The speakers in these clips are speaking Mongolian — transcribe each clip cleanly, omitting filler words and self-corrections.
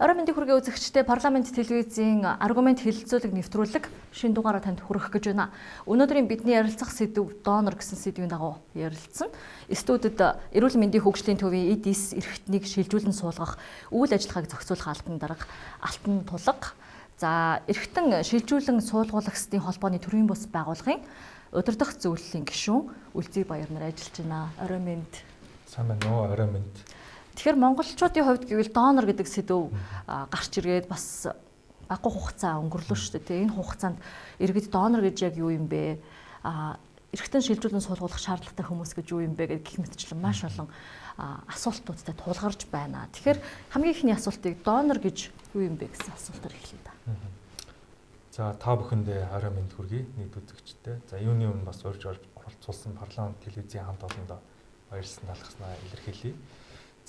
Орой мэндийг хүргээ үзэгчдээ парламент телевизийн аргумент хэлэлцүүлэг нэвтрүүлэг шинэ дугаараар танд хүргэх гэж байна. Өнөөдрийн бидний ярилцах сэдв донор гэсэн сэдвийн дагуу ярилцсан. Студид эрүүл мэндийн хөгжлийн төвийн эдис эрхтнийг шилжүүлэн суулгах үйл ажиллагааг зохицуулах албан дарга Алтан Тулга. За эрхтэн шилжүүлэн суулгуулагчдын холбооны төрийн бус байгууллагын удирдах зөвлөлийн гишүүн Үлзий Баяр нар ажиллаж байна. Орой мэнд. Сайн байна уу? Орой мэнд. Тэгэхээр монголчуудын хувьд гэвэл донор гэдэг сэдв гарч ирээд бас баггүй хугацаа өнгөрлөө шүү дээ. Энэ хугацаанд иргэд донор гэж яг юу юм бэ? Эрхтэн шилжүүлэн суулгуулах шаардлагатай хүмүүс гэж юу юм бэ гэх мэтчлэн маш олон асуултуудтай тулгарч байна. Тэгэхээр хамгийн ихний асуултыг донор гэж юу юм бэ гэсэн асуултаар эхлэе да. За та бүхэндээ орой мэнд хүргэе нийт үзэгчдээ. За юуны өмнө бас урьж оролцуулсан парламент телевизийн хамт олондоо баярлсан талхснаа илэрхийлье.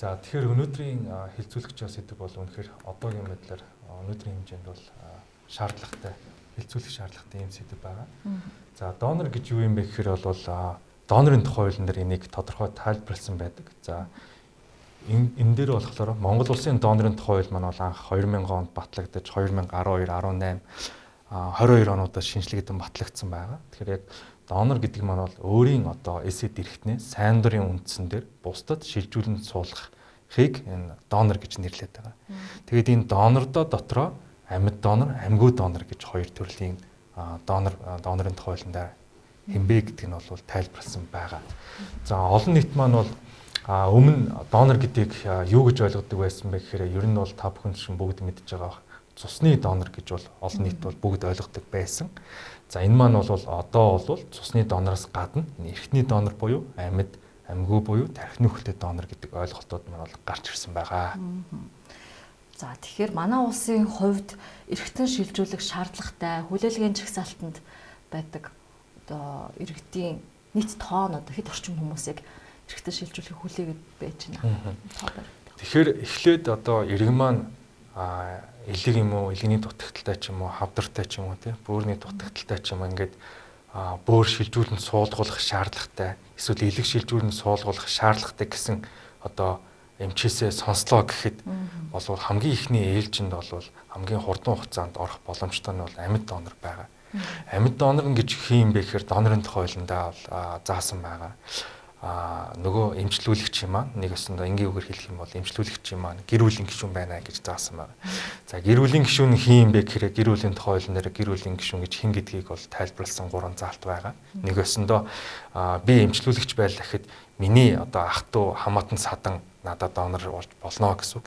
За тэгэхээр өнөөдрийн хэлцүүлэгчийн сэдв бол үнэхээр одоогийн байдлаар өнөөдрийн хэмжээнд бол шаардлагатай хэлцүүлэх шаардлагатай юм сэдв байгаа. За донор гэж юу юм бэ гэхээр бол донорын тухай хуулийн дээр энийг тодорхой тайлбарласан байдаг. За энэ дээр болохоор Монгол улсын донорын тухай хууль маань бол анх 2000 онд батлагдаж 2012, 18, 22 онуудад шинжилгээдэн батлагдсан байгаа. Тэгэхээр яг донор гэдэг маань бол өөрийн одоо эсэд эрхтнээ сайн дурын үндсэн дээр бусдад шилжүүлэн суулгахыг энэ донор гэж нэрлэдэг байгаа. Тэгээд энэ донордоо дотроо амьд донор, амьгүй донор гэж хоёр төрлийн донорын тухай хуулиндаа хэмбэ гэдэг нь бол тайлбарласан байгаа. За олон нийт маань бол өмнө донор гэдгийг юу гэж ойлгодог байсан бэ гэхээр ер нь бол та бүхэн чинь бүгд мэдж байгаа цусны донор гэж бол олон нийт бол бүгд ойлгодог байсан. За энэ маань бол одоо бол цусны донороос гадна эрхтний донор буюу амьд, амьгүй буюу тархины хөлтэй донор гэдэг ойлголтууд маань бол гарч ирсэн байгаа. За тэгэхээр манай улсын хувьд эрхтэн шилжүүлэх шаардлагатай хүлээлгийн жагсаалтанд байдаг одоо иргэдийн нийт тоо нь одоо хэд орчим хүмүүсийг эрхтэн шилжүүлэх хүлээгээд байж байна. Тэгэхээр эхлээд одоо иргэн маань элэг юм уу, элгэний дутагдaltaй ч юм уу, хавдартай ч юм уу тий, бөөрийн дутагдaltaй ч юм ингээд бөөр шилжүүлэн суулгуулах шаардлагатай, эсвэл элэг шилжүүлэн суулгуулах шаардлагатай гэсэн одоо эмчээсээ сонслоо гэхэд бол хамгийн ихний ээлжинд бол хамгийн хурдан хугацаанд орох боломжтой нь бол амьд донор байгаа. Амьд донор гэж хэм бэ гэхээр донорын тухай хуулиндаа заасан байгаа. Нөгөө эмчлүүлэгч юм маань нэг өсөндөө энгийн үгээр хэлэх юм бол эмчлүүлэгч юм маань гэр бүлийн гишүүн байна гэж заасан байна. За гэр бүлийн гишүүн хин юм бэ гэхээр гэр бүлийн тухай хуулиар гэр бүлийн гишүүн гэж хэн гэдгийг бол тайлбарласан гурван заалт байгаа. Нэг өсөндөө би эмчлүүлэгч байлаа гэхэд миний одоо ах トゥ хамаатан садан надад донор болж болно гэсэн үг.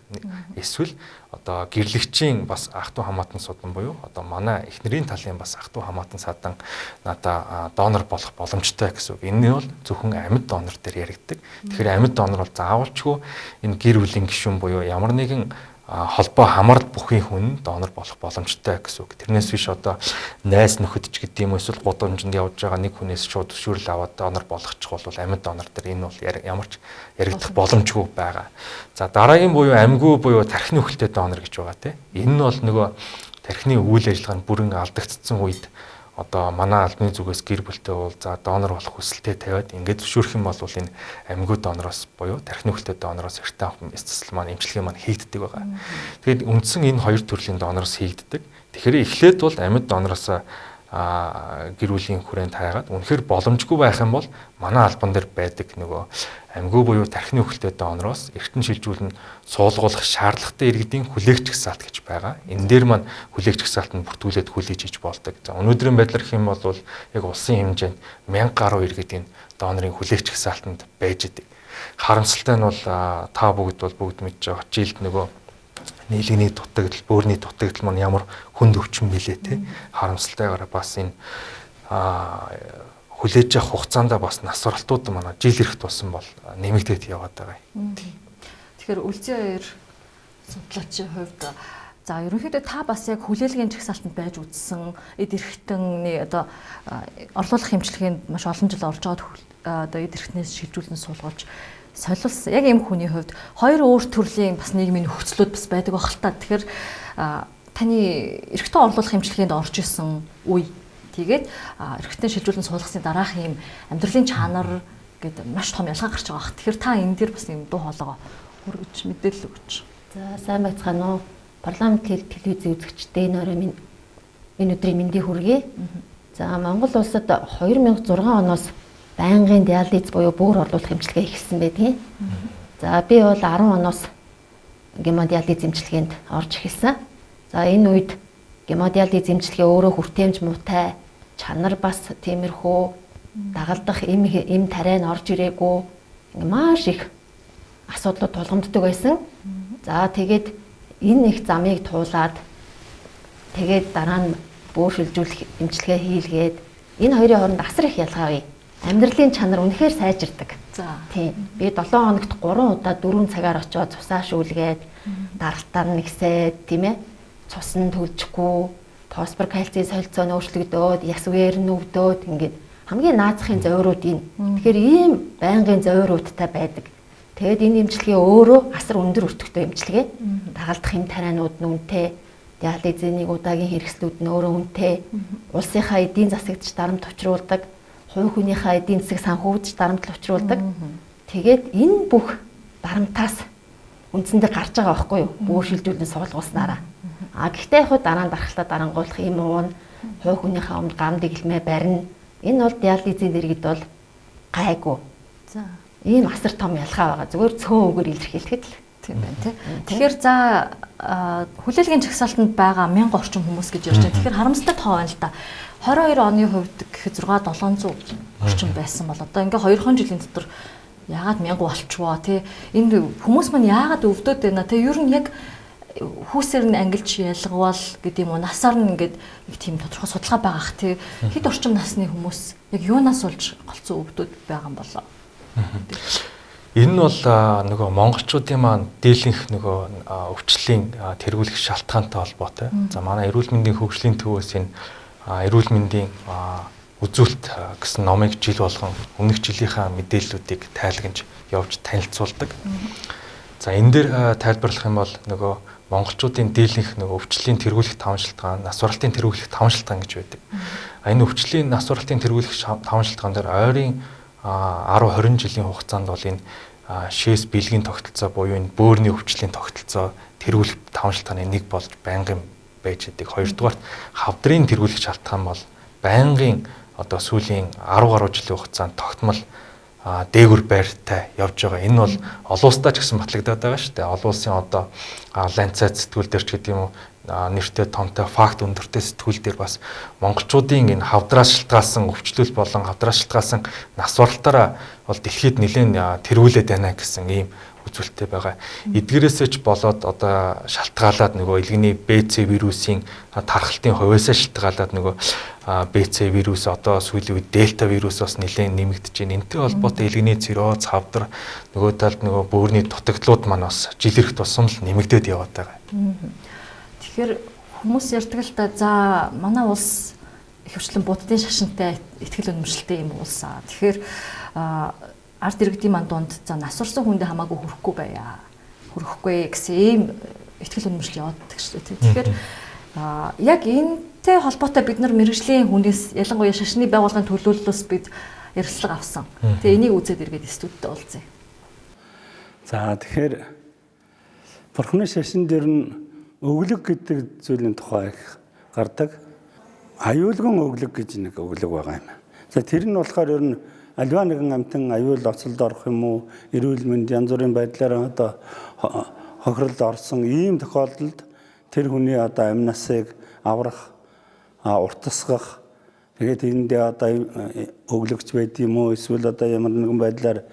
Эсвэл одоо гэрлэгчийн бас ах トゥ хамаатан судан буюу одоо манай эхнэрийн талын бас ах トゥ хамаатан садан надад донор болох боломжтой гэсэн үг. Энэ нь бол зөвхөн амьд донор дээр яригддаг. Тэгэхээр амьд донор бол заавалчгүй энэ гэр бүлийн гишүүн буюу ямар нэгэн холбоо хамаарал бүхий хүн донор болох боломжтой гэсэн үг. Тэрнээс биш одоо найз нөхөд ч гэдэг юм эсвэл гудамжинд явж байгаа нэг хүнээс шууд зөвшөөрөл аваад донор болгочих бол амьд донор дээр энэ бол ямар ч яригдах боломжгүй байгаа. За дараагийн буюу амьгүй буюу тархины хөлтэй донор гэж байгаа тийм. Энэ нь бол нөгөө тархины үйл ажиллагаа нь бүрэн алдагдсан үед одоо манай албаны зүгээс гэр бүлтэй бол за донор болох хүсэлтэй тавиад ингээд зөвшөөрөх юм бол энэ амьгүй донороос буюу тархины хөлтэй донороос эртний авах эцэслэл маань эмчилгээ маань хийгддэг байгаа. Тэгээд үндсэн энэ хоёр төрлийн донороос хийгддэг. Тэгэхээр эхлээд бол амьд донороос гэр бүлийн хүрээнд хайгаад үнэхээр боломжгүй байх юм бол манай албан дээр байдаг нөгөө амьгүй буюу тархины хөлтэй донороос эртэн шилжүүлэн суулгуулах шаардлагатай иргэдийн хүлээгч гсаалт гэж байгаа. Энэ дээр маань хүлээгч гсаалт нь бүртгүүлээд хүлээж иж болдог. За өнөөдрийн байдлаар гэх юм бол яг улсын хэмжээнд 1000 гаруй иргэдийн донорын хүлээгч гсаалтанд байж идэг. Харамсалтай нь бол та бүгд мэдж байгаа жилд нөгөө нийлэгний дутагдал, бөөрийн дутагдал маань ямар хүнд өвчин билээ те. Харамсалтайгаар бас энэ хүлээж авах хугацаанд бас насваралтууд манай жил ирэхт болсон бол нэмэгдээд яваад байгаа юм. Тэгэхээр Үлзий Баяр судлаачийн хувьд за ерөнхийдөө та бас яг хүлээлгийн жагсаалтанд байж үзсэн эд эрхтний одоо орлуулах эмчилгээнд маш олон жил орж байгаад одоо эд эрхтнээс шилжүүлэн суулгуулж солилсон. Яг ийм хүний хувьд хоёр өөр төрлийн бас нийгмийн нөхцлүүд бас байдаг байх л та. Тэгэхээр таны эрхтэн орлуулах эмчилгээнд орж исэн үе тэгээд эрхтэн шилжүүлэн суулгасны дараах ийм амьдралын чанар гэдэг маш том ялгаа гарч байгаа бах. Тэгэхээр та энэ дээр бас ийм дуу хоолойгоо хүргэж мэдээлэл өгч. За сайн байцгаана уу. парламент телевизийн үзэгчдээ энэ өдрийн мэндийг хүргэе. За Монгол улсад 2006 оноос байнгын диализ буюу бөөр орлуулах эмчилгээ эхэлсэн байдгийг. За би бол 10 оноос гемодиализ эмчилгээнд орж эхэлсэн. За энэ үед гемодиализ эмчилгээ өөрөө хүртээмж муутай, чанар бас тиймэрхүү дагалдах эм тариа нь орж ирээгүй маш их асуудлууд тулгамддаг байсан. За тэгээд энэ их замыг туулаад тэгээд дараа нь бөөр шилжүүлэх эмчилгээ хийлгээд энэ хоёрын хооронд асар их ялгаа бий. Амьдралын чанар үнэхээр сайжирдаг. За тийм. Би 7 хоногт 3 удаа 4 цагаар очиод цусаа шүүлгээд даралтаар нэгсээд тийм ээ. Цус нь төлжихгүй, фосфор кальцийн солилцоо өөрчлөгдөөд, яс үгээр нь өвдөөд ингээд хамгийн наазахын зовирууд энэ. Тэгэхээр ийм байнгын зовируудтай байдаг. Тэгэд энэ эмчилгээ өөрөө асар өндөр өртөгтэй эмчилгээ. Дагалдах эм тарианууд нь үнэтэй, диализын нэг удаагийн хэрэгслүүд нь өөрөө үнэтэй. Улсынхаа эдийн засагт дарамт учруулдаг, хувь хүнийхээ эдийн засаг санхүүгдж дарамтлал учруулдаг. Тэгээд энэ бүх дарамтаас үндсэндээ гарч байгаа байхгүй юу? Бөөр шилжүүлэн суулгуулснараа. Гэхдээ яг дараа нь дархлаа дарангуулах юм уу? Хувь хүнийхээ өмнө гам дэглэмээ барина. Энэ бол диализын дэргэд бол гайгүй. За ийм асар том ялгаа байгаа. Зүгээр цөөн үгээр илэрхийлэхэд л. тийм байна тий. Тэгэхээр за хүлээлгийн жагсаалтанд байгаа 1000 орчим хүмүүс гэж ярьж байна. Тэгэхээр харамсалтай тоо байна л да. 22 оны хувьд гэхэд 6-700 орчим байсан бол одоо ингээ 2 жилийн дотор яагаад 1000 болчихвоо тий. Энэ хүмүүс маань яагаад өвдөд байна тий. Ер нь яг хүүсээр нь ангилж ялгавал гэдэг юм уу насаар нь ингээд нэг тийм тодорхой судалгаа байгаах тий. Хэд орчим насны хүмүүс яг юунаас болж голцоо өвдөд байгаа юм болоо. Энэ нь бол нөгөө монголчуудын маань дийлэнх нөгөө өвчлөлийн тэргүүлэх шалтгаантай холбоотой. За манай эрүүл мэндийн хөгжлийн төвөөс энэ эрүүл мэндийн үзүүлэлт гэсэн номыг жил болгон өмнөх жилийнхаа мэдээллүүдийг тайлагнаж явж танилцуулдаг. За энэ дээр тайлбарлах юм бол нөгөө монголчуудын дийлэнх нөгөө өвчлөлийн тэргүүлэх 5 шалтгаан, нас баралтын тэргүүлэх 5 шалтгаан гэж байдаг. Энэ өвчлөлийн нас баралтын тэргүүлэх 5 шалтгаан дээр ойрын 10-20 жилийн хугацаанд бол энэ шээс бэлгийн тогтолцоо буюу энэ бөөрийн өвчлийн тогтолцоо тэргүүлэх 5 шалтгааны нэг болж байнгын байж идэг. Хоёрдугаар хавдрын тэргүүлэх шалтгаан бол байнгын одоо сүүлийн 10 гаруй жилийн хугацаанд тогтмол дээгүр байртай явж байгаа. Энэ бол олон улстай ч гэсэн батлагдаад байгаа шүү дээ. Олон улсын одоо Lancet сэтгүүл дээр ч гэдэг юм уу нэртэй томтой факт өндөртэй сэтгүүл дээр бас монголчуудын энэ хавдраас шалтгаалсан өвчлөл болон хавдраас шалтгаалсан нас баралтаараа бол дэлхийд нэлээд тэргүүлээд байна гэсэн ийм үзүүлэлттэй байгаа. Эдгээрээсээ ч болоод одоо шалтгаалаад нөгөө илгэний БЦ вирусын тархалтын хувьяасаа шалтгаалаад нөгөө БЦ вирус одоо сүүлийн үед дельта вирусоос нэлээд нэмэгдэж байна. Энтэй холбоотой илгэний цирроз, хавдар нөгөө талд нөгөө бөөрийн дутагдлууд маань бас жил ирэхт тусам л нэмэгдээд яваад байгаа. Тэгэхээр хүмүүс ярьдаг л да за манай улс их хвчлэн буддын шашинтай ихтгэл үнэмшилтэй юм улсаа. Тэгэхээр ард иргэдийн манд донд за нас орсон хүндээ хамаагүй хүрэхгүй байя. Хүрэхгүй гэсэн ийм ихтгэл үнэмшил явааддаг шүү дээ. Тэгэхээр яг энэтэй холбоотой бид нар мэрэгжлийн хүнээс ялангуяа шашны байгууллагын төлөөллөөс бид ярилцлага авсан. Тэгээ энийг үзээд эргээд студидтэй уулзъя. За тэгэхээр бурхны шашин дээр нь өглөг гэдэг зүйлийн тухай их гардаг. Аюулгын өглөг гэж нэг өглөг байгаа юм. За тэр нь болохоор ер нь альва нэгэн амтан аюул оцолд орох юм уу, эрүүл мэнд янз бүрийн байдлаар одоо хохиролд орсон ийм тохиолдолд тэр хүний одоо амь насыг аврах, уртасгах тэгээд эндээ одоо өглөгч байд юм уу, эсвэл одоо ямар нэгэн байдлаар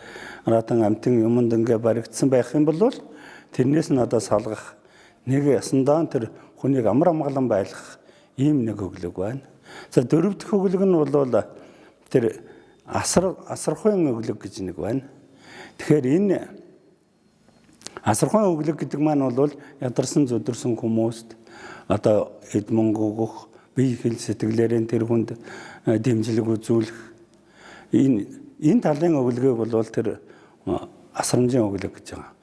аратан амтан юмд ингээ баригдсан байх юм бол тэрнээс нь одоо салгах нэг ясандаа тэр хүнийг амар амгалан байлгах ийм нэг өглөг байна. За дөрөв дэх өглөг нь бол тэр асархуйн өглөг гэж нэг байна. Тэгэхээр энэ асархуйн өглөг гэдэг маань бол ядарсан зүдэрсэн хүмүүст одоо эд мөнгө өгөх, бие хэл сэтгэлээрээ тэр хүнд дэмжлэг үзүүлэх энэ талын өглөгийг бол тэр асрамжийн өглөг гэж байгаа.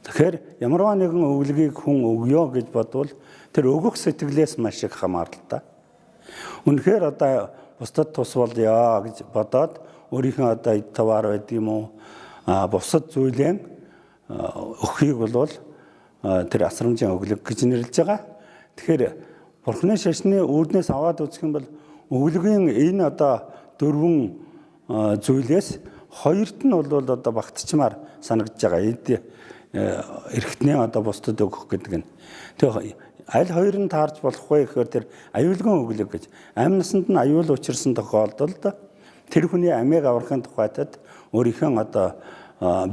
Тэгэхээр ямарваа нэгэн өглөгийг хүн өгё гэж бодвол тэр өгөх сэтгэлээс маш их хамааралтай. Үнэхээр одоо бусдад тус болъё гэж бодоод өөрийнхөө одоо таваар байд юм уу бусад зүйлээ өхийг бол тэр асрамжийн өглөг гэж нэрлэж байгаа. Тэгэхээр Бурхны шашны үүднээс аваад үзэх юм бол өглөгийн энэ одоо дөрвөн зүйлээс хоёрт нь бол одоо багтчмаар санагдж байгаа. Эд эргэтнээ одоо бусдад өгөх гэдэг нь. Тэгээ аль хоёр нь таарч болох вэ гэхээр тэр аюулгүйн өглөг гэж. Амь насанд нь аюул учирсан тохиолдолд тэр хүний амийг аврахын тухайтад өөрийнхөө одоо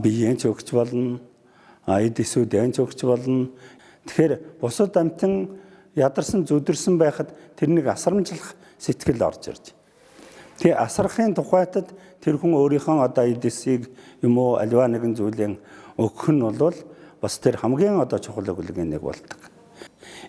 биеийн ч өгч болно, эд эсүүдэн ч өгч болно. Тэгэхээр бусад амьтан ядарсан зүдэрсэн байхад тэрнийг асрамжлах сэтгэл орж ирж. Тэгээ асрахын тухайтад тэр хүн өөрийнхөө одоо эд эсийг юм уу аливаа нэгэн зүйлийн өгөх нь бол бас тэр хамгийн одоо чухал өглөгийн нэг болдог.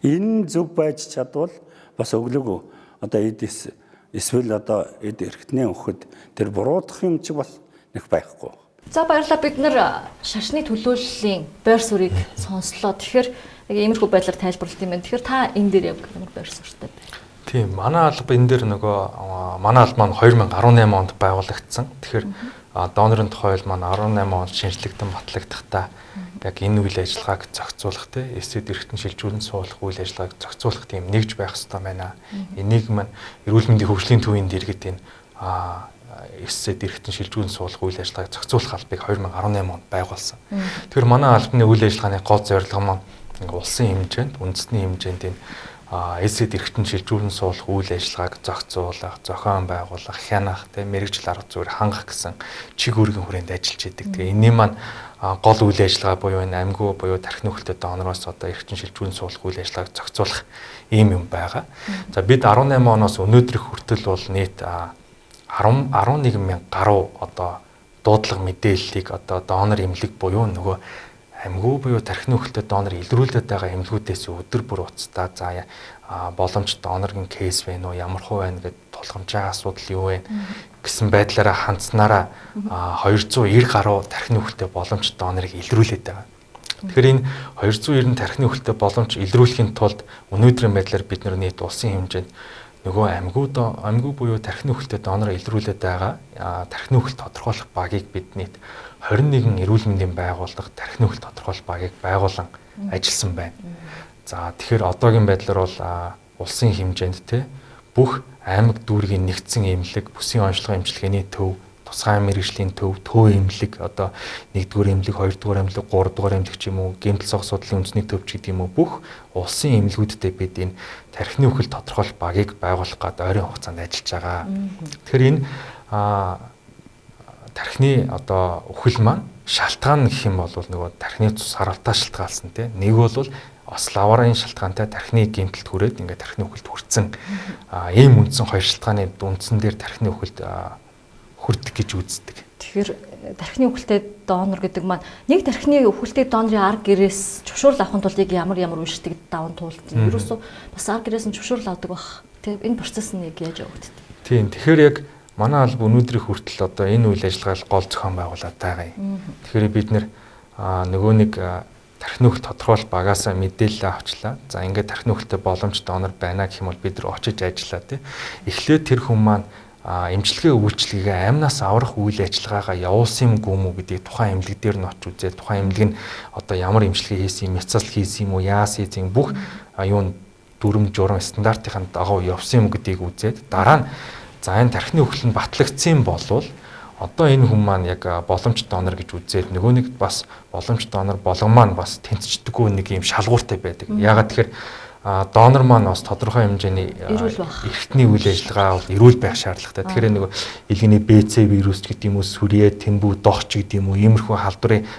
Энэ зөв байж чадвал бас өглөг одоо эд эс эсвэл одоо эд эргэтнээ өгөхөд тэр буруудах юм чи бас нэг байхгүй. За баярлалаа, бид нар шашны төлөөллийн байр суурийг сонслоо. Тэгэхээр яг иймэрхүү байдлаар тайлбарлалт юм байна. Тэгэхээр та энэ дээр яг ямар байр суурьтай байна? Тийм, манай алба энэ дээр нөгөө манай алба маань 2018 онд байгуулагдсан. Тэгэхээр донорын тухай маань 18 онд шинжлэгдэн батлагдахдаа яг энэ үйл ажиллагааг зохицуулах те эсэд эргэтэн шилжүүлэн суулгах үйл ажиллагааг зохицуулах тийм нэгж байх хэрэгтэй байна. Энийг маань эрүүл мэндийн хөгжлийн төвийн дэргэд энэ эсэд эргэтэн шилжүүлэн суулгах үйл ажиллагааг зохицуулах албыг 2018 онд байгуулсан. Тэгэхээр манай албаны үйл ажиллагааны гол зорилго маань улсын хэмжээнд, үндэсний хэмжээнд энэ эсэд эргэтэн шилжүүлэн суулгах үйл ажиллагааг зохицуулах, зохион байгуулах, хянах, мэрэгжил арга зүйр хангах гэсэн чиг үүргийн хүрээнд ажиллаж идэг. Тэгээ энэний маань гол үйл ажиллагаа буюу энэ амьгүй буюу тархины хөлтэй донороос одоо эргэтэн шилжүүлэн суулгах үйл ажиллагааг зохицуулах ийм юм байгаа. За бид 18 оноос өнөөдрөх хүртэл бол нийт 11 мянган гаруй одоо дуудлага мэдээллийг одоо донор эмнэлэг буюу нөгөө амьгүй буюу тархины хөлтэй донор илрүүлээд байгаа эмнэлгүүдээс өдөр бүр уцтаа за боломж доноргийн кейс вэ нөө ямар хуу байна гэдэг тулгамж байгаа асуудал юу вэ гэсэн байдлаараа хандсанараа 290 гаруй тархины хөлтэй боломж донорыг илрүүлээд байгаа. Тэгэхээр энэ 290 тархины хөлтэй боломж илрүүлэхийн тулд өнөөдрийн байдлаар бид нийт улсын хэмжээнд нөгөө амьгүй буюу тархины хөлтэй донор илрүүлээд байгаа тархины хөлт тодорхойлох багийг бид нийт 21 эрүүл мэндийн байгууллага тархины хөлт тодорхойлох багийг байгуулан ажилласан байна. За тэгэхээр одоогийн байдлаар бол улсын хэмжээнд бүх аймаг дүүргийн нэгдсэн эмнэлэг, бүсийн онцлогын эмчилгээний төв, тусгай мэрэгжлийн төв эмнэлэг, одоо 1-р эмнэлэг, 2-р эмнэлэг, 3-р эмнэлэг ч юм уу, гэмтэл зох судлалын үндэсний төв ч гэдэг юм уу, бүх улсын эмнэлгүүдтэй бид энэ тархины хөлт тодорхойлох багийг байгуулах гэдэг ойрын хугацаанд ажиллаж байгаа. Тэгэхээр энэ тархины одоо үхэл маань шалтгаан гэх юм бол нөгөө тархины цус харавтаа шалтгаалсан нэг бол бас лаварын шалтгаантай тархины гэмтэлд хүрээд ингээд тархины үхэлд хүрсэн ийм үндсэн хоёр шалтгааны үндсэн дээр тархины үхэлд хүрдэг гэж үздэг. Тэгэхээр тархины үхэлтэй донор гэдэг маань нэг тархины үхэлтэй донорын арга гэрээс зөвшөөрөл авахын тулд ямар уншдаг даван туулт. Ерөөсөө бас арга гэрээс нь зөвшөөрөл авдаг бах. Энэ процесс нь яаж явагддаг? Тийм. Тэгэхээр яг манай алба өнөөдрийн хүртэл одоо энэ үйл ажиллагааг гол зохион байгуулаад байгаа юм. Тэгэхээр бид нөгөө нэг тархины үхэл тодорхойлох багаасаа мэдээлэл авчлаа. За ингээд тархины үхэлтэй боломж донор байна гэх юм бол бид нар очиж ажиллаа Эхлээд тэр хүн маань эмчилгээ үйлчлэгээ амнаас аврах үйл ажиллагаагаа явуулсан юм гүм үү гэдэг тухайн эмнэлэг дээр нь очиж үзээд тухайн эмнэлэг нь одоо ямар эмчилгээ хийсэн юм, мяцал хийсэн юм уу, яасан юм бүх юун дүрм журам стандартын дагуу явсан юм гэдгийг үзээд дараа нь за энэ тархины үхэл нь батлагдсан болвол одоо энэ хүн маань яг боломж донор гэж үзээд нөгөө нэг бас боломж донор болгон маань бас тэнцчдэггүй нэг юм шалгууртай байдаг. Ягаад тэгэхээр донор маань бас тодорхой хэмжээний эрхтний үйл ажиллагаа бол эрүүл байх шаардлагатай. Тэгэхээр нөгөө илгэний БЦ вирус гэдэг юм уу, сүрье, тэнбүү, догч гэдэг юм уу, иймэрхүү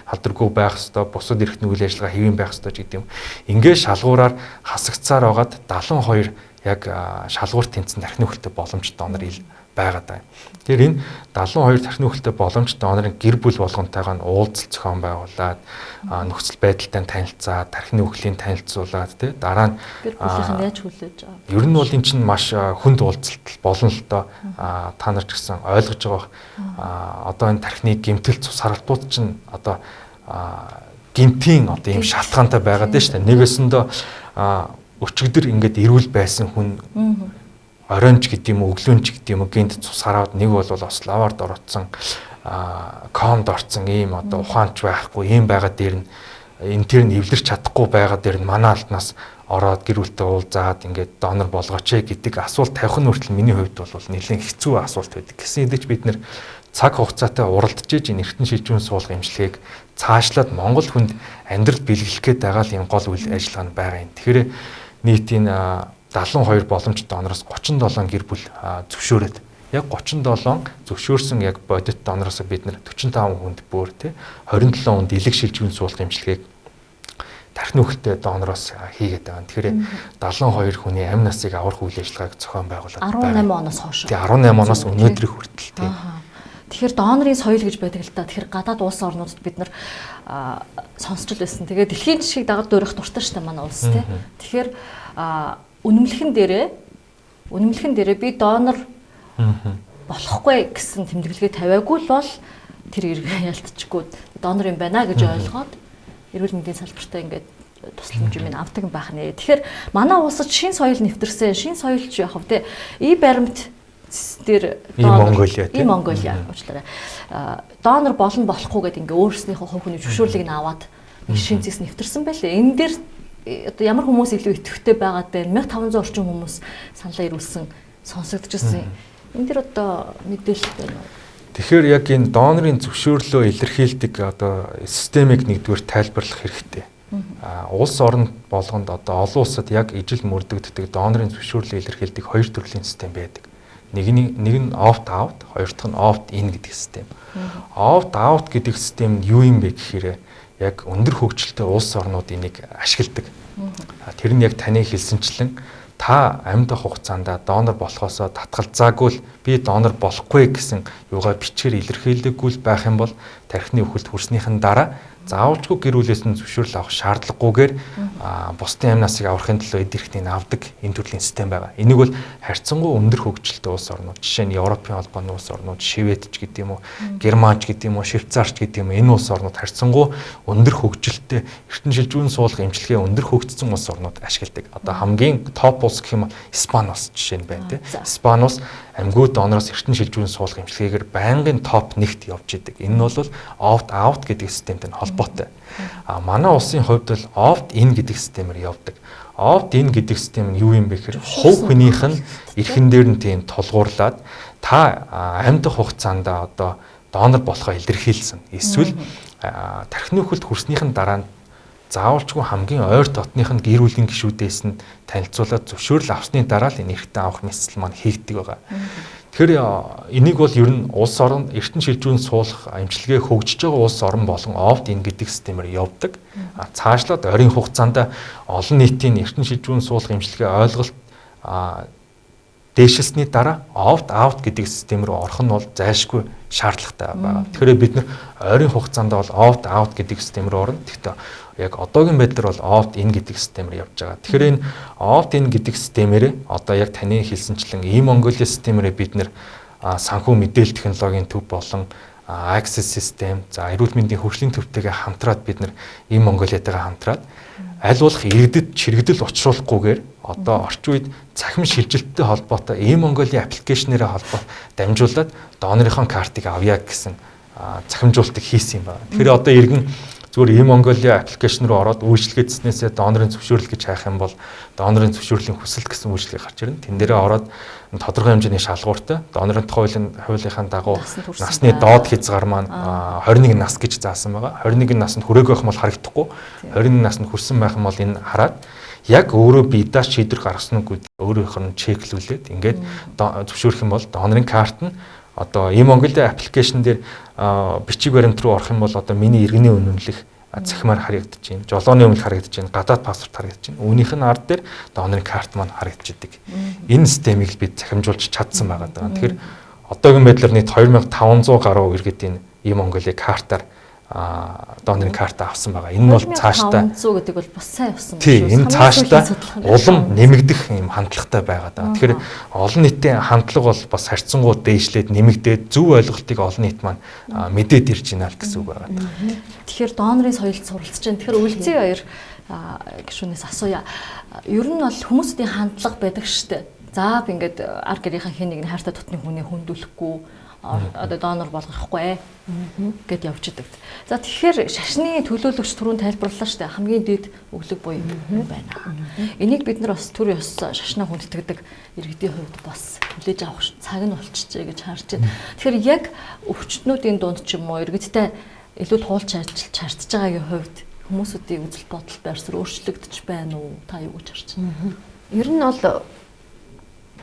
халдваргүй байх ёстой, бусад эрхтний үйл ажиллагаа хэвэн байх ёстой гэдэг юм. Ингээд шалгуураар хасагцсаар байгаад 72 яг шалгуур тэнцэн тархины үхэлтэй боломж донор байгаад байна. Тэгэхээр энэ 72 тархины үхэлтэй боломж донорын гэр бүл болгонтойгоо уулзалт зохион байгуулад нөхцөл байдалтай танилцаад тархины үхлийн танилцуулаад дараа нь гэр бүлийнхэн яаж хүлээж аваа. Ер нь бол эн чинь маш хүнд уулзалт болно л доо. Та нар ч гэсэн ойлгож байгаа одоо энэ тархины гэмтэл цус харалтууд чинь одоо гэмтийн одоо ийм шалтгаантай байгаад байна шүү дээ. Нэгээсэндээ өчигдөр ингээд эрүүл байсан хүн оройнч гэдэг юм уу, өглөөнч гэдэг юм уу гинт цус хараад нэг бол бас лавард орцсон, комд орцсон ийм одоо ухаанч байхгүй ийм байгаа дээр нь энэ тэр нь эвлэрч чадахгүй байгаа дээр нь манай албанаас ороод гэр бүлтэй уулзаад ингээд донор болгооч гэдэг асуулт тавих нь хүртэл миний хувьд бол нэлээд хэцүү асуулт байдаг. Гэсэн хэдий ч бид нэр цаг хугацаатай уралдаж иж эргэтэн шилжүүн суулгах эмчилгээг цаашлаад Монгол хүнд амьдрал бэлгэлэх гээд байгаа л энэ гол үйл ажиллагаа нь байгаа юм. Тэгэхээр нийтийн 72 боломжтой донороос 37 гэр бүл зөвшөөрөөд яг 37 зөвшөөрсөн яг бодит донороос бид нэр 45 хүнд бүр тий 27 хүнд илэг шилжүүн суулгах эмчилгээг тархины үхэлтэй донороос хийгээд байгаа. Тэгэхээр 72 хүний амь насыг аврах үйл ажиллагааг зохион байгуулад байгаа. 18 оноос хойш. Тий 18 оноос өнөөдрийг хүртэл тий. Тэгэхээр донорын соёл гэж байдаг л да. Тэгэхээр гадаад улс орнуудад бид нар сонсч л байсан. Тэгээд дэлхийн жишгийг дагаад дуурайх дуртай шүү дээ манай улс тий. Тэгэхээр үнэмлэхэн дээрээ би донор болохгүй гэсэн тэмдэглэгээ тавиагүй л бол тэр иргэн ялтчихгүй донор юм байна гэж ойлгоод эрүүл мэндийн салбартаа ингээд тусламж юм авдаг байх нэ. Тэгэхээр манай улсад шин соёл нэвтэрсэн. Шин соёлч яг хав тий. И баримт дээр Монголиа уучлаарай. Донор болно болохгүй гэдэг ингээ өөрснийхөө хувь хүний зөвшөөрлийг нь аваад шин зэс нэвтэрсэн байлээ. Энэ дээр одоо ямар хүмүүс илүү идэвхтэй байгаад байна. 1500 орчим хүмүүс саналаа ирүүлсэн сонсогдчихсэн. Энэ дээр одоо мэдээлэл байна уу? Тэгэхээр яг энэ донорын зөвшөөрлөө илэрхийлдэг одоо системийг нэгдүгээр тайлбарлах хэрэгтэй. Улс орнд болгонд одоо олон улсад яг ижил мөрдөгддөг донорын зөвшөөрлөө илэрхийлдэг хоёр төрлийн систем байдаг. Нэг нь opt out, хоёр дахь нь opt in гэдэг систем. Opt out гэдэг систем нь юу юм бэ гэхээр яг өндөр хөгжилтэй улс орнууд энийг ашигладаг. Тэр нь яг таны хэлсэнчлэн та амьд хугацаанд донор болохоосоо татгалзаагүй л би донор болохгүй гэсэн юугаа бичгээр илэрхийлдэггүй байх юм бол тархины үхэлд хүрснийхэн дараа заавалжгүй гэр бүлээс нь зөвшөөрөл авах шаардлагагүйгээр бусдын амь насыг аврахын төлөө эд эрхтнийг авдаг энэ төрлийн систем байгаа. Энийг бол харьцангуй өндөр хөгжилтэй улс орнууд, жишээ нь Европын холбооны улс орнууд, Швед ч гэдэг юм уу, Германч гэдэг юм уу, Швейцарч гэдэг юм уу, энэ улс орнууд харьцангуй өндөр хөгжилтэй эртэн шилжүүн суулгах эмчилгээ өндөр хөгжсөн улс орнууд ашигладаг. Одоо хамгийн топ улс гэх юм бол Испани улс жишээ нь байна тийм. Испани улс амьгууд донороос эртэн шилжүүн суулгах эмчилгээгээр байнгын топ 1-т явж идэг. Энэ нь бол opt out гэдэг системтэй холбоотой. Манай улсын хувьд бол opt in гэдэг системээр явдаг. Opt in гэдэг систем нь юу юм бэ гэхээр хувь хүнийх нь эрхэн дээр нь тийм тулгуурлаад та амьд хугацаанд одоо донор болохоо илэрхийлсэн. Эсвэл тархины үхэлд хүрснийхэн дараа нь заавалжгүй хамгийн ойр дотных нь гэр бүлийн гишүүдээс нь танилцуулаад зөвшөөрөл авсны дараа л энэ эрхтэн авах нийслэл маань хийгдэг байгаа. Тэгэхээр энийг бол ер нь улс орон эртэн шилжүүн суулгах эмчилгээ хөгжиж байгаа улс орон болон opt-in гэдэг системээр явдаг. Цаашлаад ойрын хугацаанд олон нийтийн эртэн шилжүүн суулгах эмчилгээ ойлголт дээшилсний дараа opt-out гэдэг систем рүү орох нь бол зайлшгүй шаардлагатай байна. Тэгэхээр бид нэр ойрын хугацаанд бол opt-out гэдэг систем рүү орно. Гэхдээ яг одоогийн байдлаар бол opt-in гэдэг системээр явж байгаа. Тэгэхээр энэ opt-in гэдэг системээр одоо яг таны хэлсэнчлэн e-Mongolia системээр бид нэр санхүү мэдээлэл технологийн төв болон access систем, за эрүүл мэндийн хөгжлийн төвтэйгээ хамтраад бид нэр e-Mongolia-тайгаа хамтраад аль болох иргэдэд чирэгдэл учруулахгүйгээр одоо орчин үед цахим шилжилттэй холбоотой e-Mongolia аппликейшнээрээ холбоо дамжуулаад донорынхон картыг авъя гэсэн захимжуултыг хийсэн юм байна. Тэгэхээр одоо иргэн зүгээр e-Mongolia аппликейшн руу ороод үйлчлэгээдснээсээ донорын зөвшөөрөл гэж хайх юм бол донорын зөвшөөрлийн хүсэлт гэсэн үйлчлэг гарч ирнэ. Тэн дээрээ ороод тодорхой хэмжээний шалгууртай донорын хуулийнхаа дагуу насны доод хязгаар маань 21 нас гэж заасан байгаа. 21 наснд хүрээгүй байх юм бол харагдахгүй. 21 наснд хүрсэн байх юм бол энэ хараад яг өөрөө биедээ шийдвэр гаргасан уу гэдэг өөрөөх нь чеклүүлээд ингээд зөвшөөрөх юм бол донорын карт нь одоо e-Mongolia аппликейшн дээр бичиг баримт руу орох юм бол одоо миний иргэний үнэмлэх захимаар харагдаж байна. Жолооны өмнө харагдаж байна. Гадаад паспорт харагдаж байна. Үүнийх нь ард дээр донорын карт маань харагдаж идэг. Энэ системийг бид захимжуулж чадсан байгаа даа. Тэгэхээр одоогийн байдлаар нийт 2500 гаруй иргэдийн e-Mongolia картаар донорын карт авсан байгаа. Энэ бол цаашдаа 500 гэдэг бол бас сайн явсан байна. Тийм, энэ цаашдаа улам нэмэгдэх юм хандлагатай байгаа даа. Тэгэхээр олон нийтийн хандлага бол бас харьцангуй дээшлээд нэмэгдээд зөв ойлголтыг олон нийт маань мэдээд ирж байна л гэсэн үг байгаа даа. Тэгэхээр донорын соёлд суралцж байна. Тэгэхээр үлцэн баяр гишүүнээс асууя. Ер нь бол хүмүүсийн хандлага байдаг шүү дээ. За би ингээд ар гэрийнхэн хин нэг хайртай дотны хүнийг хөндүүлэхгүй одоо донор болгохгүй гэд явж идэг. За тэгэхээр шашны төлөөлөгч түрүүн тайлбарлалаа шүү дээ. Хамгийн дээд өглөг буюу байна. Энийг бид нар бас төр ёс шашнаа хүндэтгдэг иргэдийн хувьд бас хүлээж авах цаг нь болчихжээ гэж харж байна. Тэгэхээр яг өвчтнүүдийн дунд ч юм уу иргэдтэй илүү туулж чардж байгаагийн хувьд хүмүүсүүдийн үзэл бодол байрсаар өөрчлөгдөж байна уу? Та юу гэж харж байна? Ер нь бол